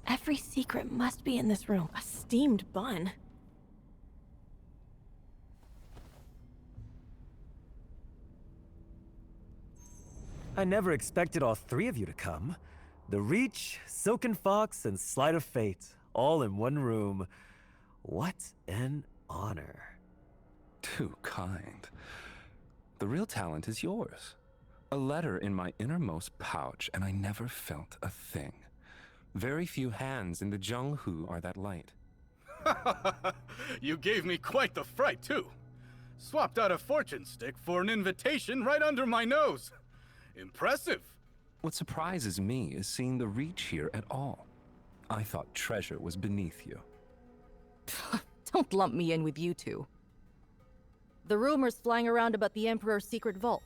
Every secret must be in this room. A steamed bun. I never expected all three of you to come. The Reach, Silken Fox, and Sleight of Fate, all in one room. What an honor. Too kind. The real talent is yours. A letter in my innermost pouch, and I never felt a thing. Very few hands in the Jianghu are that light. You gave me quite the fright, too. Swapped out a fortune stick for an invitation right under my nose. Impressive. What surprises me is seeing the Reach here at all. I thought treasure was beneath you. Don't lump me in with you two. The rumors flying around about the Emperor's secret vault.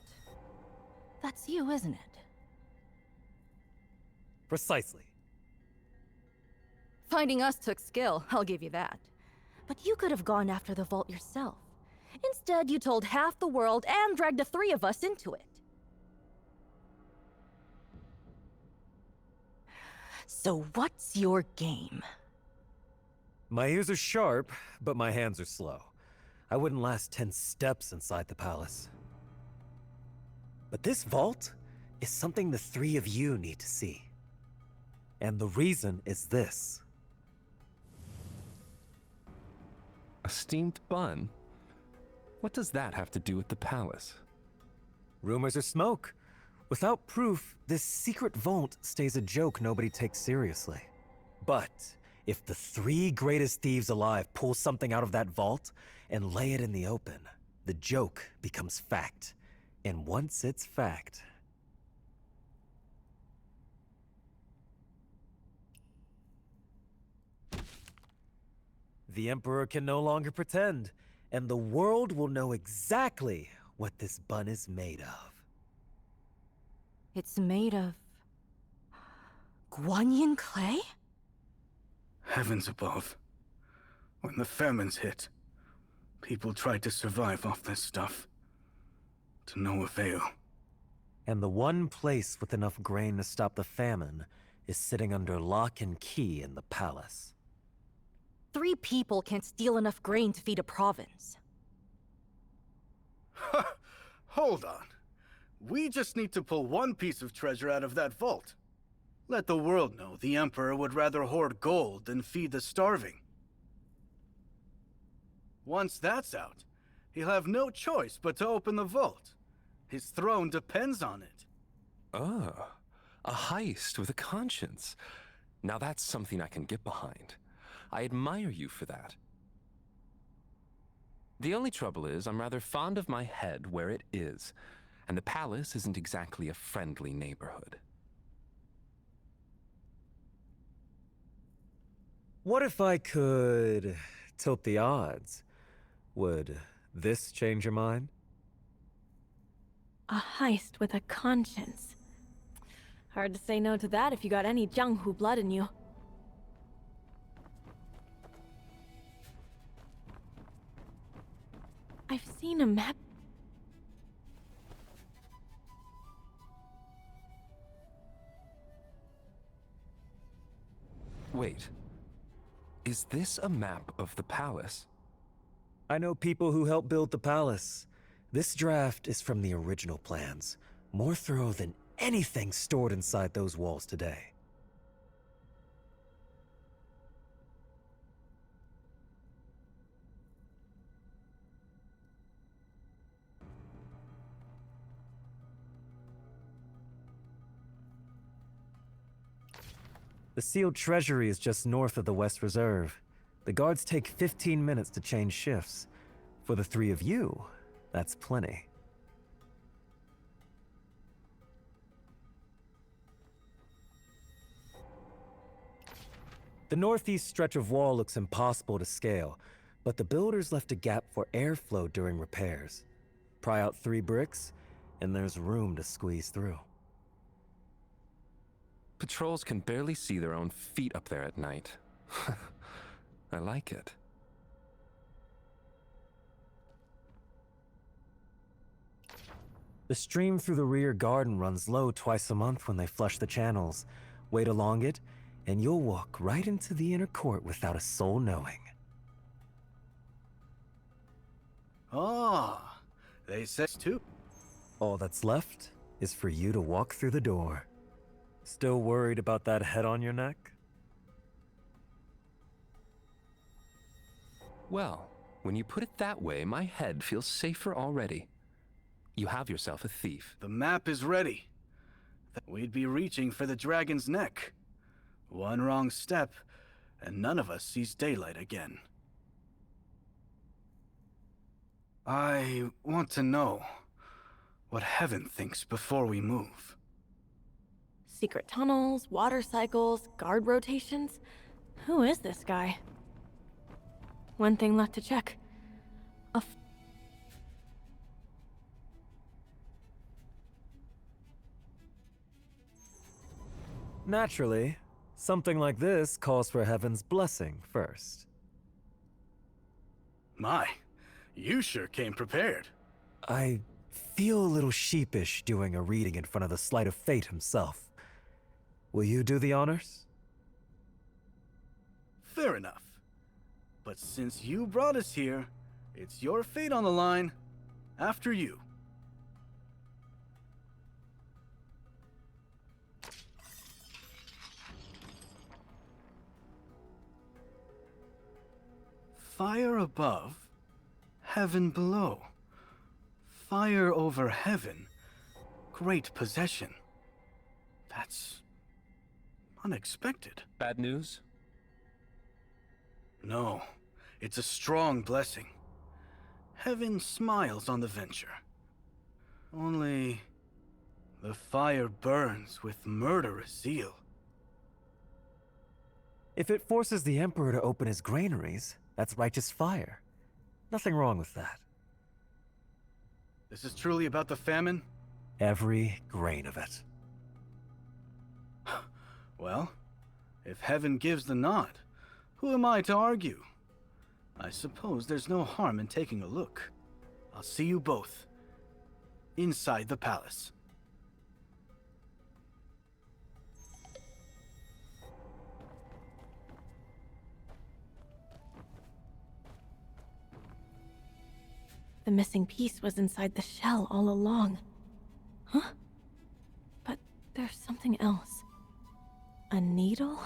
That's you, isn't it? Precisely. Finding us took skill, I'll give you that. But you could have gone after the vault yourself. Instead, you told half the world and dragged the three of us into it. So what's your game? My ears are sharp, but my hands are slow. I wouldn't last 10 steps inside the palace. But this vault is something the three of you need to see. And the reason is this. A steamed bun? What does that have to do with the palace? Rumors are smoke. Without proof, this secret vault stays a joke nobody takes seriously. But if the three greatest thieves alive pull something out of that vault and lay it in the open, the joke becomes fact. And once it's fact... the Emperor can no longer pretend, and the world will know exactly what this bun is made of. It's made of... Guanyin clay? Heavens above. When the famines hit, people tried to survive off this stuff. To no avail. And the one place with enough grain to stop the famine is sitting under lock and key in the palace. 3 people can't steal enough grain to feed a province. Hold on. We just need to pull one piece of treasure out of that vault. Let the world know the Emperor would rather hoard gold than feed the starving. Once that's out, he'll have no choice but to open the vault. His throne depends on it. Oh, a heist with a conscience. Now that's something I can get behind. I admire you for that. The only trouble is I'm rather fond of my head where it is, and the palace isn't exactly a friendly neighborhood. What if I could tilt the odds? Would this change your mind? A heist with a conscience. Hard to say no to that if you got any Jianghu blood in you. I've seen a map. Wait. Is this a map of the palace? I know people who helped build the palace. This draft is from the original plans. More thorough than anything stored inside those walls today. The sealed treasury is just north of the West Reserve. The guards take 15 minutes to change shifts. For the three of you, that's plenty. The northeast stretch of wall looks impossible to scale, but the builders left a gap for airflow during repairs. Pry out 3 bricks, and there's room to squeeze through. Patrols can barely see their own feet up there at night. I like it. The stream through the rear garden runs low twice a month when they flush the channels. Wait along it, and you'll walk right into the inner court without a soul knowing. Ah, they said too. All that's left is for you to walk through the door. Still worried about that head on your neck? Well, when you put it that way, my head feels safer already. You have yourself a thief. The map is ready. We'd be reaching for the dragon's neck. One wrong step, and none of us sees daylight again. I want to know what Heaven thinks before we move. Secret tunnels, water cycles, guard rotations. Who is this guy? One thing left to check. Naturally, something like this calls for Heaven's blessing first. My, you sure came prepared. I feel a little sheepish doing a reading in front of the Sleight of Fate himself. Will you do the honors? Fair enough. But since you brought us here, it's your fate on the line. After you. Fire above, heaven below. Fire over heaven, great possession. That's unexpected. Bad news? No, it's a strong blessing. Heaven smiles on the venture. Only the fire burns with murderous zeal. If it forces the Emperor to open his granaries, that's righteous fire. Nothing wrong with that. This is truly about the famine? Every grain of it. Well, if Heaven gives the nod, who am I to argue? I suppose there's no harm in taking a look. I'll see you both inside the palace. The missing piece was inside the shell all along. Huh? But there's something else. A needle?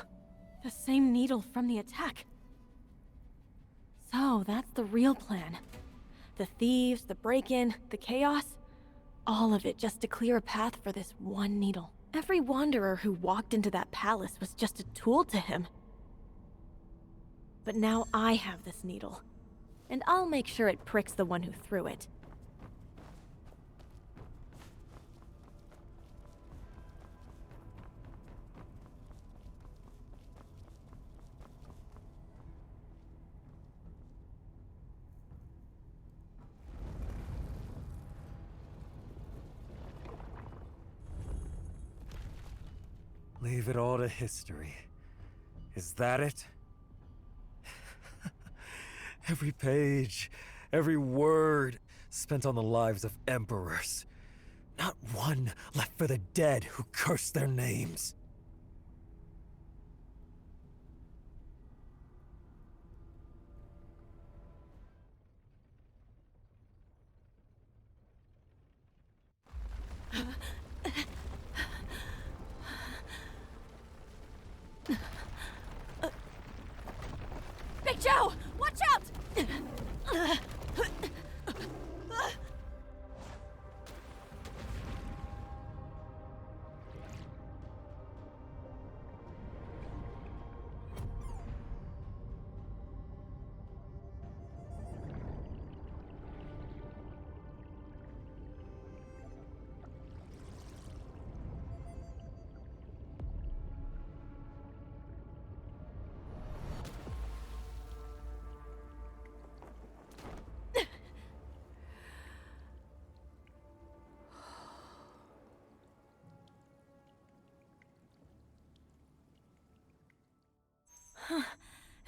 The same needle from the attack. So, that's the real plan. The thieves, the break-in, the chaos. All of it just to clear a path for this one needle. Every wanderer who walked into that palace was just a tool to him. But now I have this needle. And I'll make sure it pricks the one who threw it. Leave it all to history. Is that it? Every page, every word spent on the lives of emperors. Not one left for the dead who cursed their names.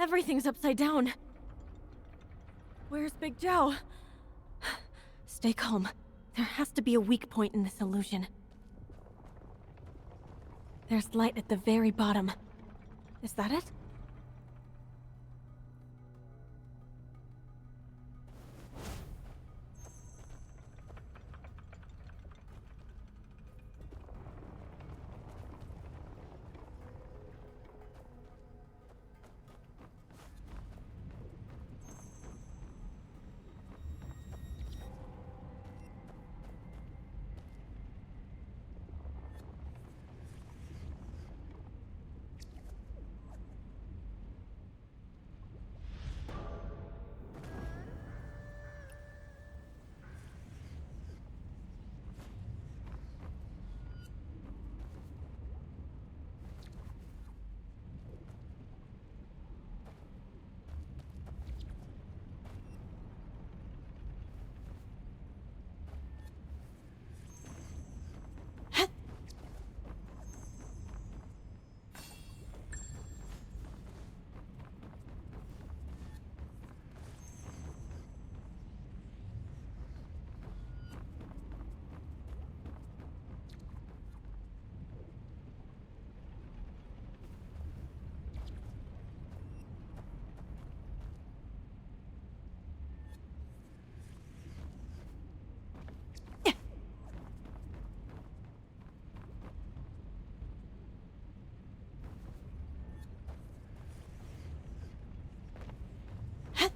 Everything's upside down. Where's Big Zhao? Stay calm. There has to be a weak point in this illusion. There's light at the very bottom. Is that it?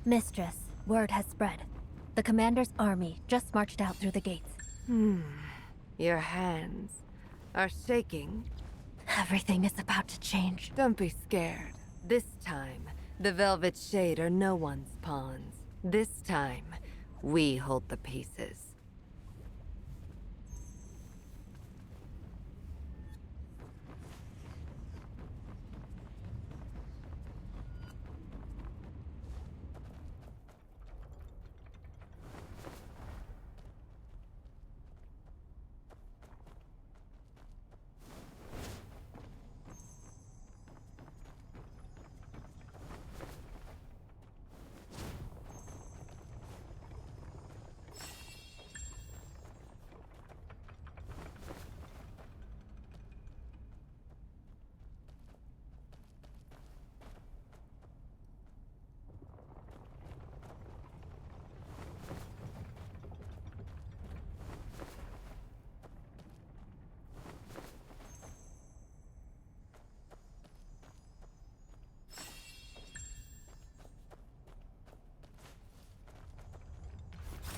Mistress, word has spread. The commander's army just marched out through the gates. Your hands are shaking. Everything is about to change. Don't be scared. This time, the Velvet Shade are no one's pawns. This time, we hold the pieces.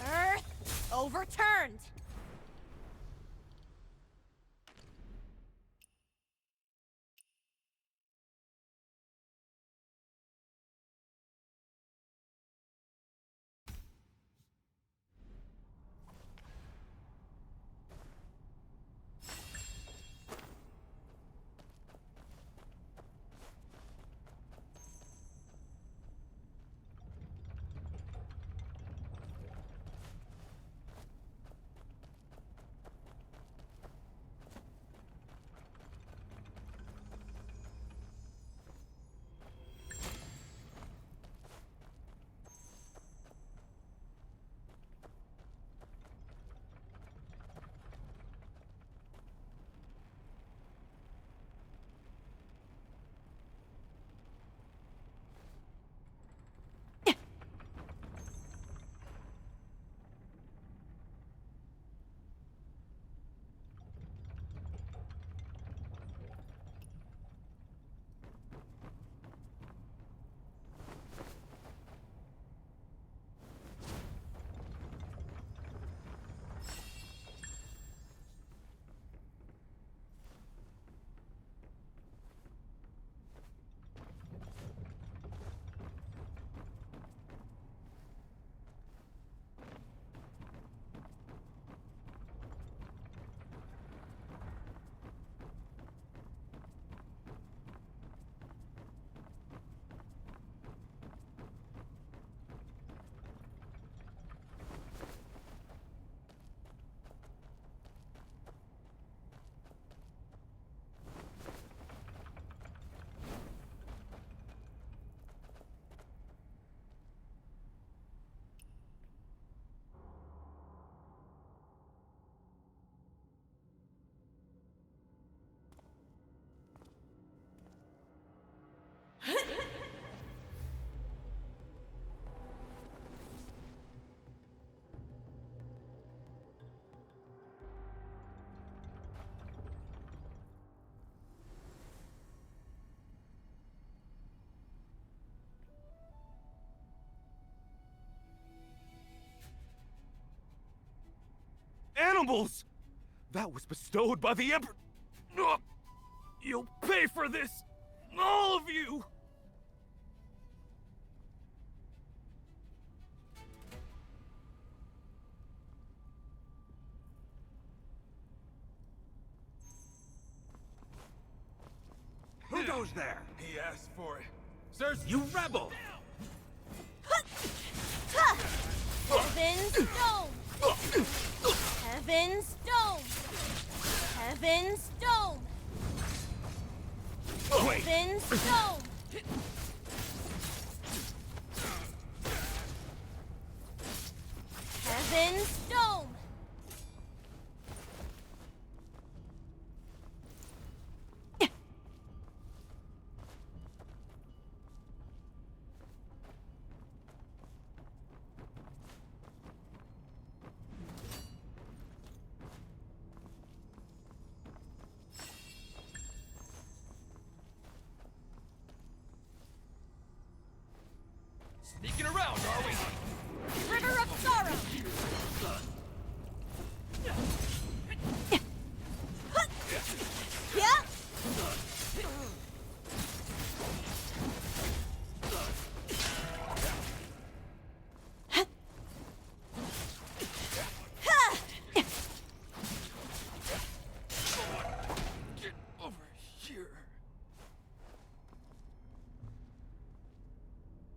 Earth overturned! animals! That was bestowed by the Emperor. You'll pay for this! All of you! Who goes there? He asked for it. Sirs, you rebel! Heaven's Dome! Heaven's Dome! Heaven's Dome! Wait. Heaven's Dome! Heaven's Dome! Sneaking around, are we? River of Sorrow! Yeah! Get over here.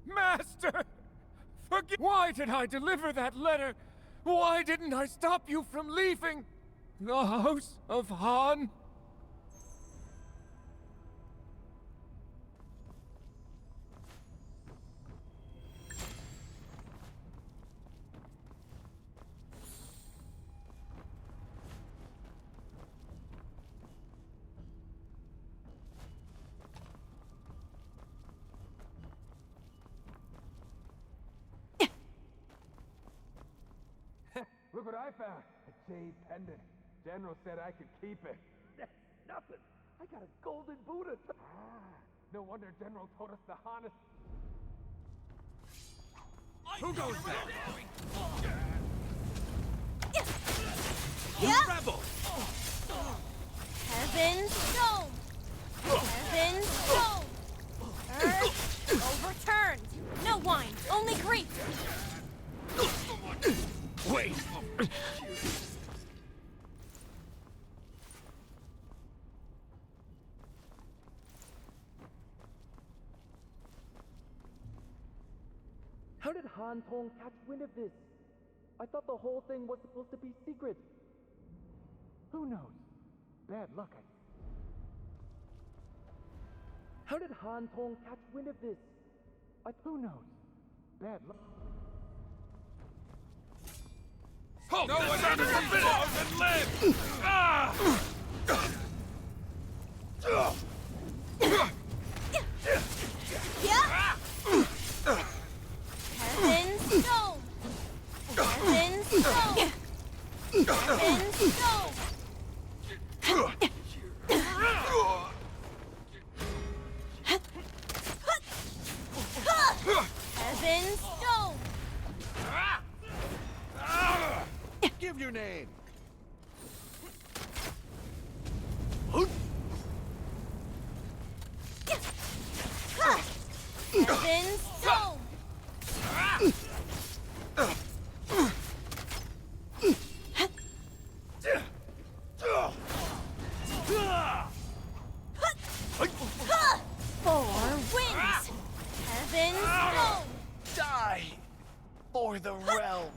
Master! Forgive. Why did I deliver that letter? Why didn't I stop you from leaving the House of Han? Look what I found. A jade pendant. General said I could keep it. Nothing. I got a golden Buddha. No wonder General told us the Han is... Who goes there? Yeah! Rebel! Heaven's Dome! Heaven's Dome! Earth overturned! No wine, only grief! Wait! How did Han Tong catch wind of this? I thought the whole thing was supposed to be secret. Who knows? Bad luck, How did Han Tong catch wind of this? Who knows? Bad luck. Hold no one ever and live! Ah! Yeah! Heaven's Dome! Heaven's Dome! Heaven's Dome! Heaven's Dome! Give your name. Heaven's Dome! Four wins! Heaven's Dome! Die for the realm.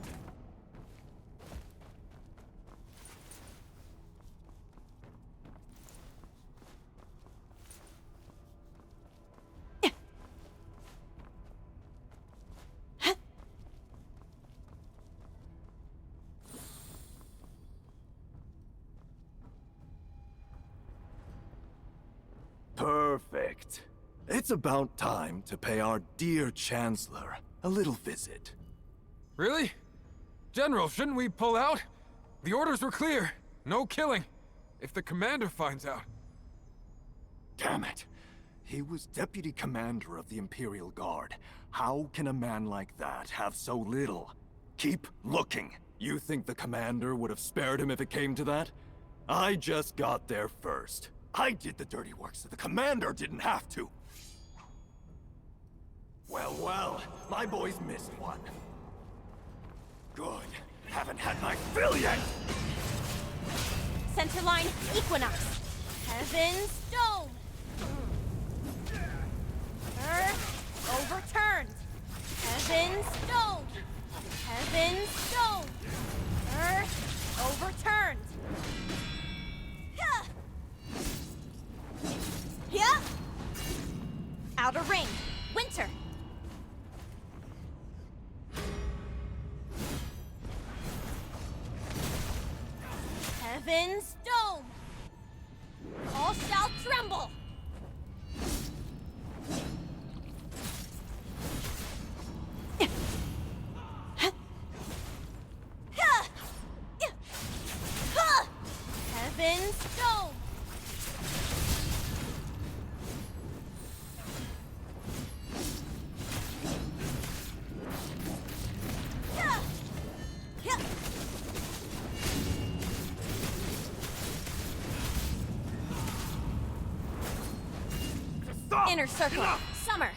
Perfect. It's about time to pay our dear Chancellor a little visit. Really? General, shouldn't we pull out? The orders were clear. No killing. If the commander finds out... Damn it. He was deputy commander of the Imperial Guard. How can a man like that have so little? Keep looking. You think the commander would have spared him if it came to that? I just got there first. I did the dirty work so the commander didn't have to. Well, well, my boys missed one. Good. Haven't had my fill yet! Centerline Equinox. Heaven's Dome. Earth overturned. Heaven's Dome. Heaven's Dome. Earth overturned. Yeah. Outer Ring. Winter. Heaven's Dome. All shall tremble. Heaven's Dome. Inner Circle. Summer.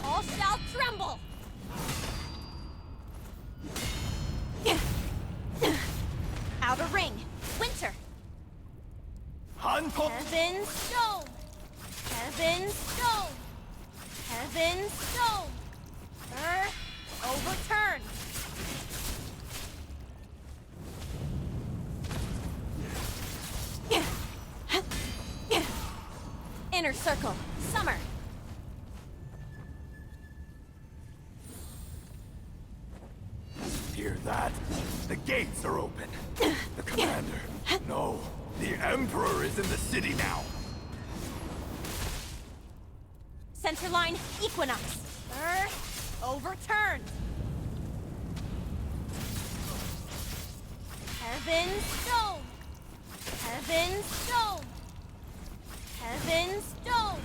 All shall tremble. Outer Ring. Winter. Heaven's Dome. Heaven's Dome. Heaven's Dome. Earth overturned. Inner Circle. Summer. Hear that? The gates are open. The commander. No, the Emperor is in the city now. Centerline Equinox. Earth overturned. Heaven's Dome. Heaven's Dome. Heaven's Dome.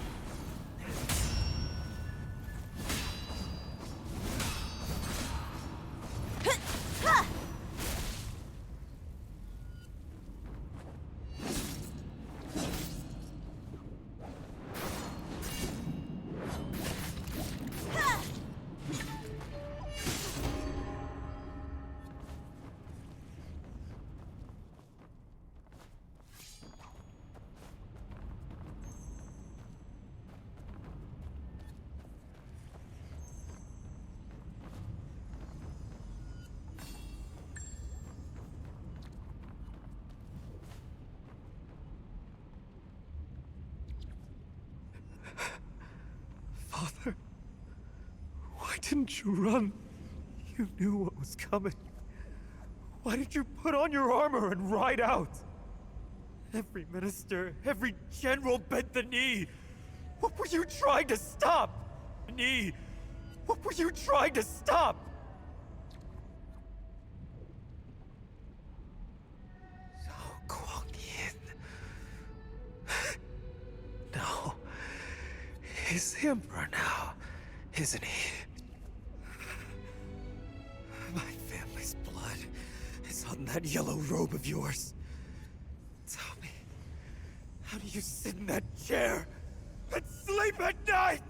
Father, why didn't you run? You knew what was coming. Why did you put on your armor and ride out? Every minister, every general bent the knee. What were you trying to stop? Knee. What were you trying to stop? No. He's the Emperor now, isn't he? My family's blood is on that yellow robe of yours. Tell me, how do you sit in that chair and sleep at night?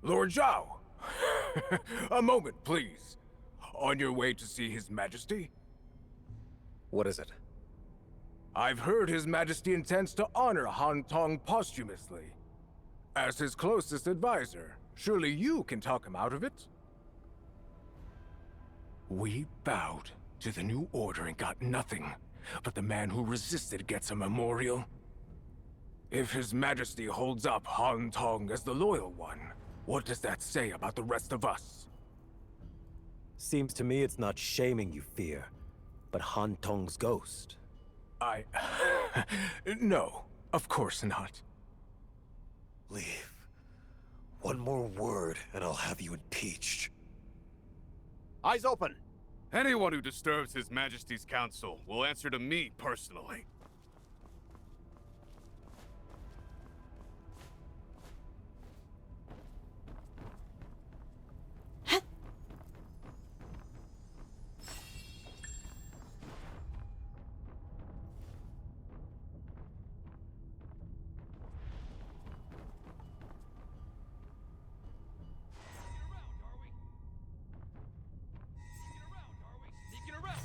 Lord Zhao! A moment, please. On your way to see His Majesty? What is it? I've heard His Majesty intends to honor Han Tong posthumously. As his closest advisor, surely you can talk him out of it? We bowed to the new order and got nothing, but the man who resisted gets a memorial. If His Majesty holds up Han Tong as the loyal one, what does that say about the rest of us? Seems to me it's not shaming you fear, but Han Tong's ghost. No, of course not. Leave. One more word, and I'll have you impeached. Eyes open! Anyone who disturbs His Majesty's council will answer to me personally.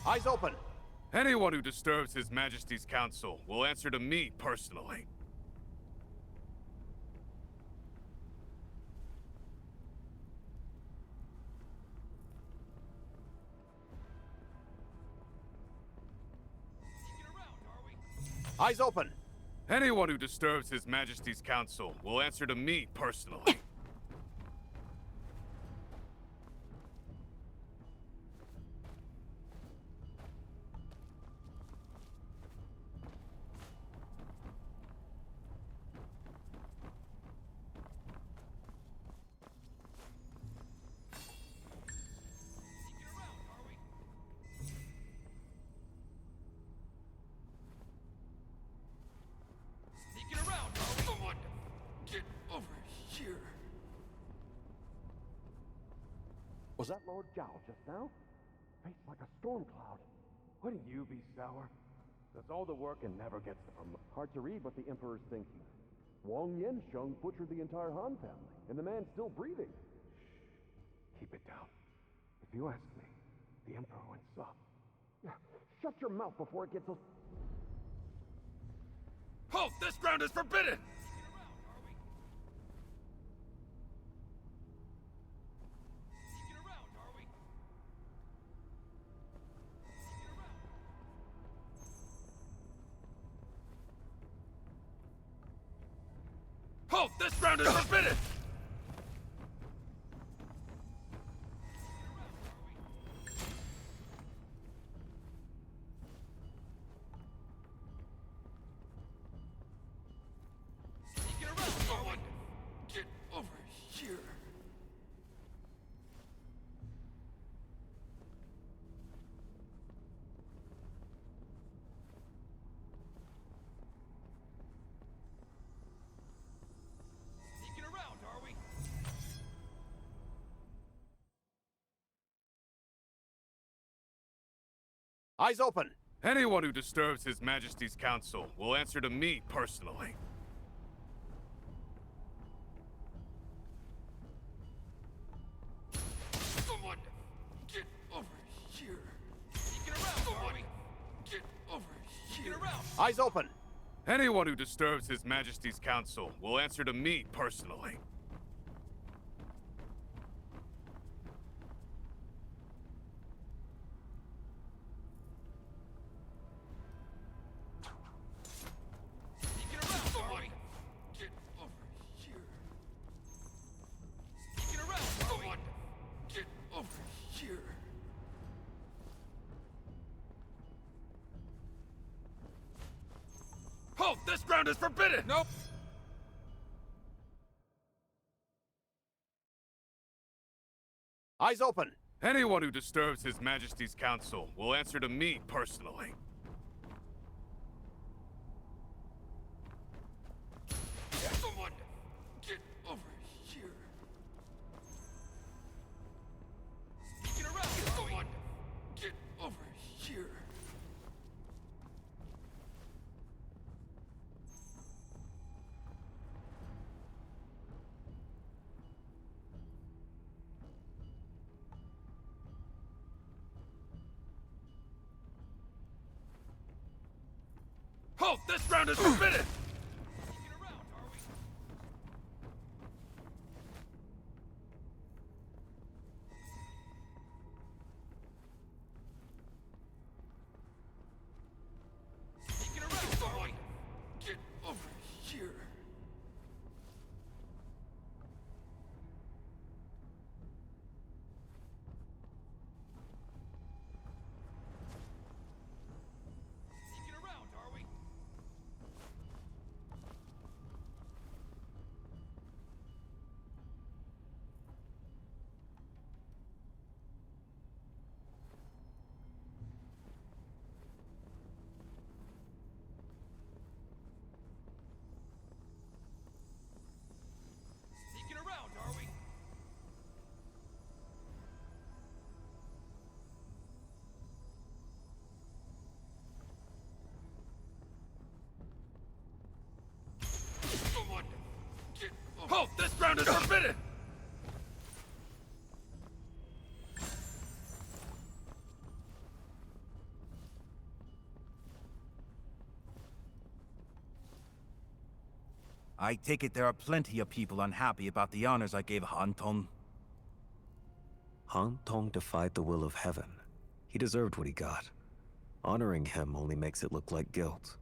Eyes open! Anyone who disturbs His Majesty's council will answer to me personally. Eyes open! Anyone who disturbs His Majesty's council will answer to me personally. Was that Lord Zhao just now? Face like a storm cloud. Wouldn't you be sour? Does all the work and never gets the promotion. Hard to read what the Emperor's thinking. Wang Yansheng butchered the entire Han family, and the man's still breathing. Shh. Keep it down. If you ask me, the Emperor went soft. Shut your mouth before it gets so... Halt! This ground is forbidden! Halt! This ground is forbidden! Sneaking around, someone! Get over here! Eyes open! Anyone who disturbs His Majesty's council will answer to me personally. Someone! Get over here! Sneaking around, someone! Get over here! Around! Eyes open! Anyone who disturbs His Majesty's council will answer to me personally. Halt! This ground is forbidden! Nope! Eyes open! Anyone who disturbs His Majesty's council will answer to me personally. Someone! Get over here! Sneaking around! Someone! Get over here! Halt! This round is forbidden! Get over here! Sneaking around, are we? Sneaking around, are we? Someone get over. Halt! This round is forbidden! I take it there are plenty of people unhappy about the honors I gave Han Tong. Han Tong defied the will of heaven. He deserved what he got. Honoring him only makes it look like guilt.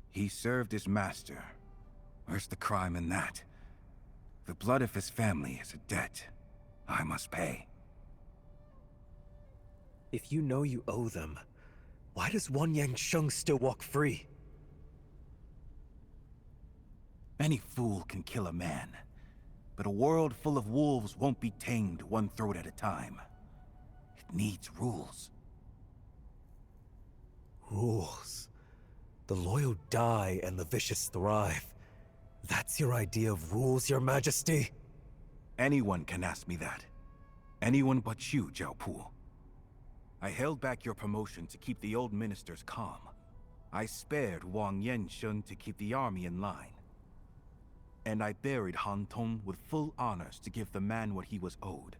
He served his master. Where's the crime in that? The blood of his family is a debt I must pay. If you know you owe them, why does Wang Yangsheng still walk free? Any fool can kill a man, but a world full of wolves won't be tamed one throat at a time. It needs rules. Rules. The loyal die and the vicious thrive. That's your idea of rules, Your Majesty? Anyone can ask me that. Anyone but you, Zhao Pu. I held back your promotion to keep the old ministers calm. I spared Wang Yansheng to keep the army in line. And I buried Han Tong with full honors to give the man what he was owed.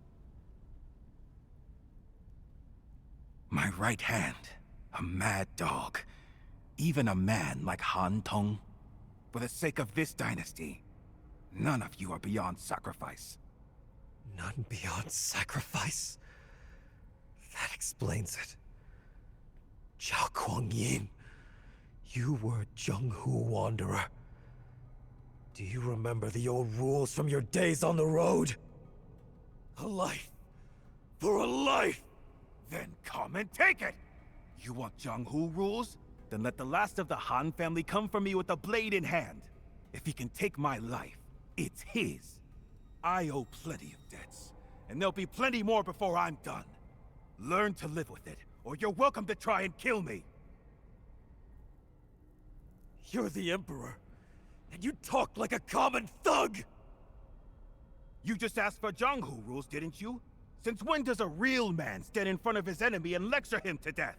My right hand, a mad dog. Even a man like Han Tong. For the sake of this dynasty, none of you are beyond sacrifice. None beyond sacrifice? That explains it. Zhao Guangyin, you were a Jianghu wanderer. Do you remember the old rules from your days on the road? A life for a life! Then come and take it! You want Jianghu rules? Then let the last of the Han family come for me with a blade in hand. If he can take my life, it's his. I owe plenty of debts, and there'll be plenty more before I'm done. Learn to live with it, or you're welcome to try and kill me. You're the Emperor, and you talk like a common thug! You just asked for Jianghu rules, didn't you? Since when does a real man stand in front of his enemy and lecture him to death?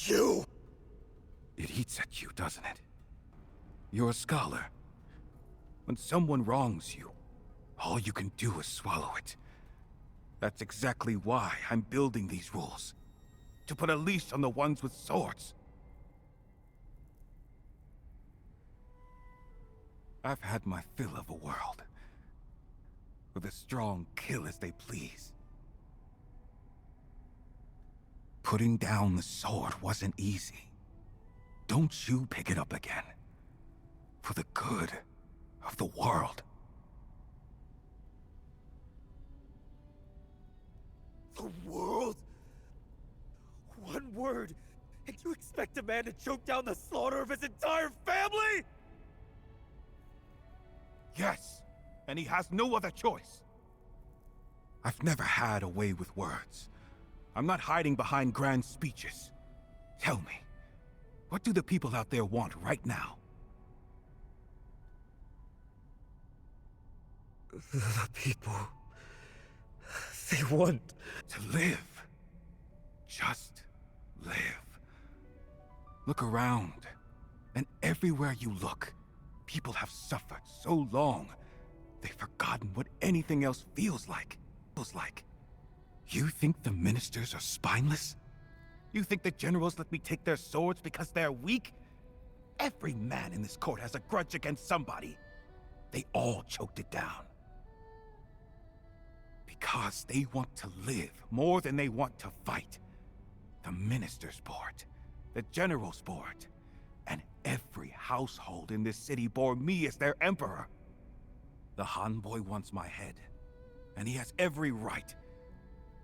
You! It eats at you, doesn't it? You're a scholar. When someone wrongs you, all you can do is swallow it. That's exactly why I'm building these rules. To put a leash on the ones with swords. I've had my fill of a world, where the strong kill as they please. Putting down the sword wasn't easy. Don't you pick it up again. For the good of the world. The world? One word, and you expect a man to choke down the slaughter of his entire family? Yes, and he has no other choice. I've never had a way with words. I'm not hiding behind grand speeches. Tell me, what do the people out there want right now? The people... they want... to live. Just live. Look around, and everywhere you look, people have suffered so long, They've forgotten what anything else feels like. You think the ministers are spineless? You think the generals let me take their swords because they're weak? Every man in this court has a grudge against somebody. They all choked it down. Because they want to live more than they want to fight. The minister's board, the general's board, and every household in this city bore me as their emperor. The Han boy wants my head, and he has every right.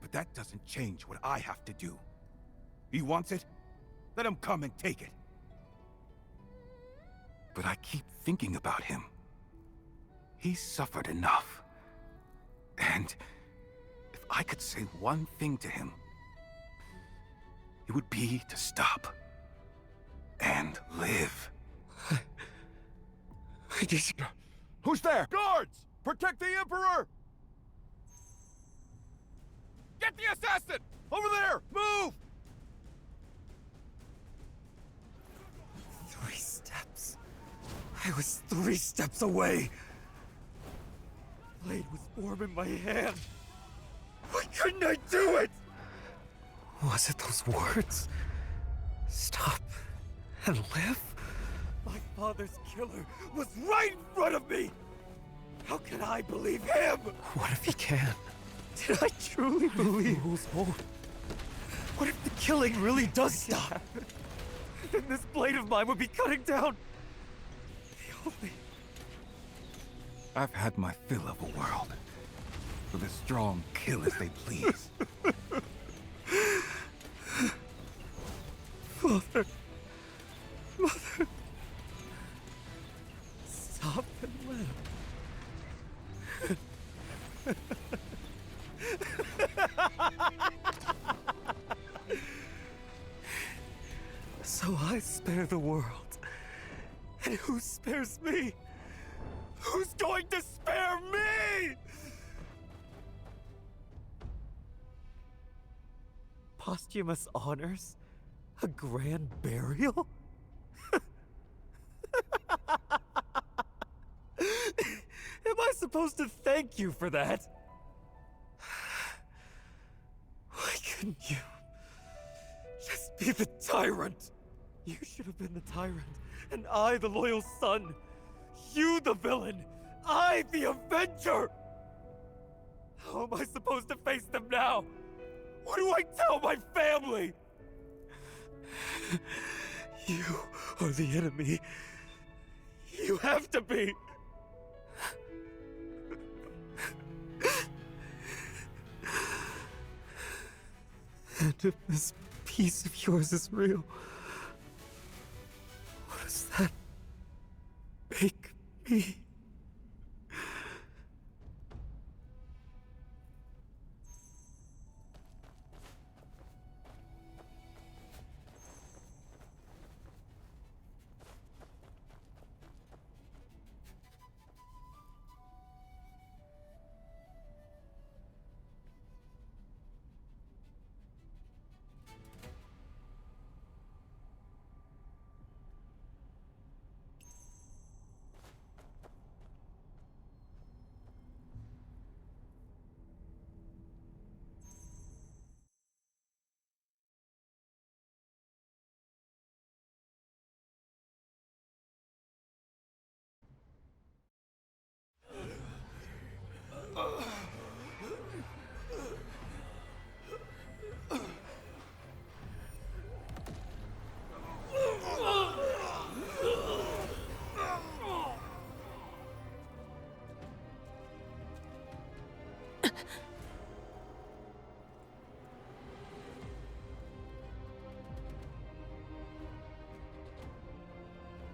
But that doesn't change what I have to do. He wants it? Let him come and take it. But I keep thinking about him. He's suffered enough. And if I could say one thing to him, it would be to stop and live. Who's there? Guards! Protect the Emperor! Get the assassin! Over there! Move! 3 steps. I was 3 steps away. Blade was warm in my hand. Why couldn't I do it? Was it those words? Stop and live? My father's killer was right in front of me! How can I believe him? What if he can? Did I truly believe? Rules hold. What if the killing really does stop? Then this blade of mine would be cutting down the only... I've had my fill of a world. For the strong kill as they please. Father. Mother. Stop and live. So I spare the world. And who spares me? Who's going to spare me? Posthumous honors? A grand burial? Am I supposed to thank you for that? Why couldn't you just be the tyrant? You should have been the tyrant, and I the loyal son. You the villain, I the avenger! How am I supposed to face them now? What do I tell my family? You are the enemy. You have to be. And if this piece of yours is real, what does that make me?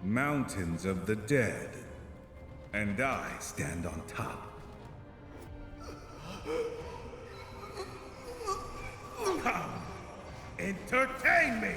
Mountains of the dead, and I stand on top. Come, entertain me!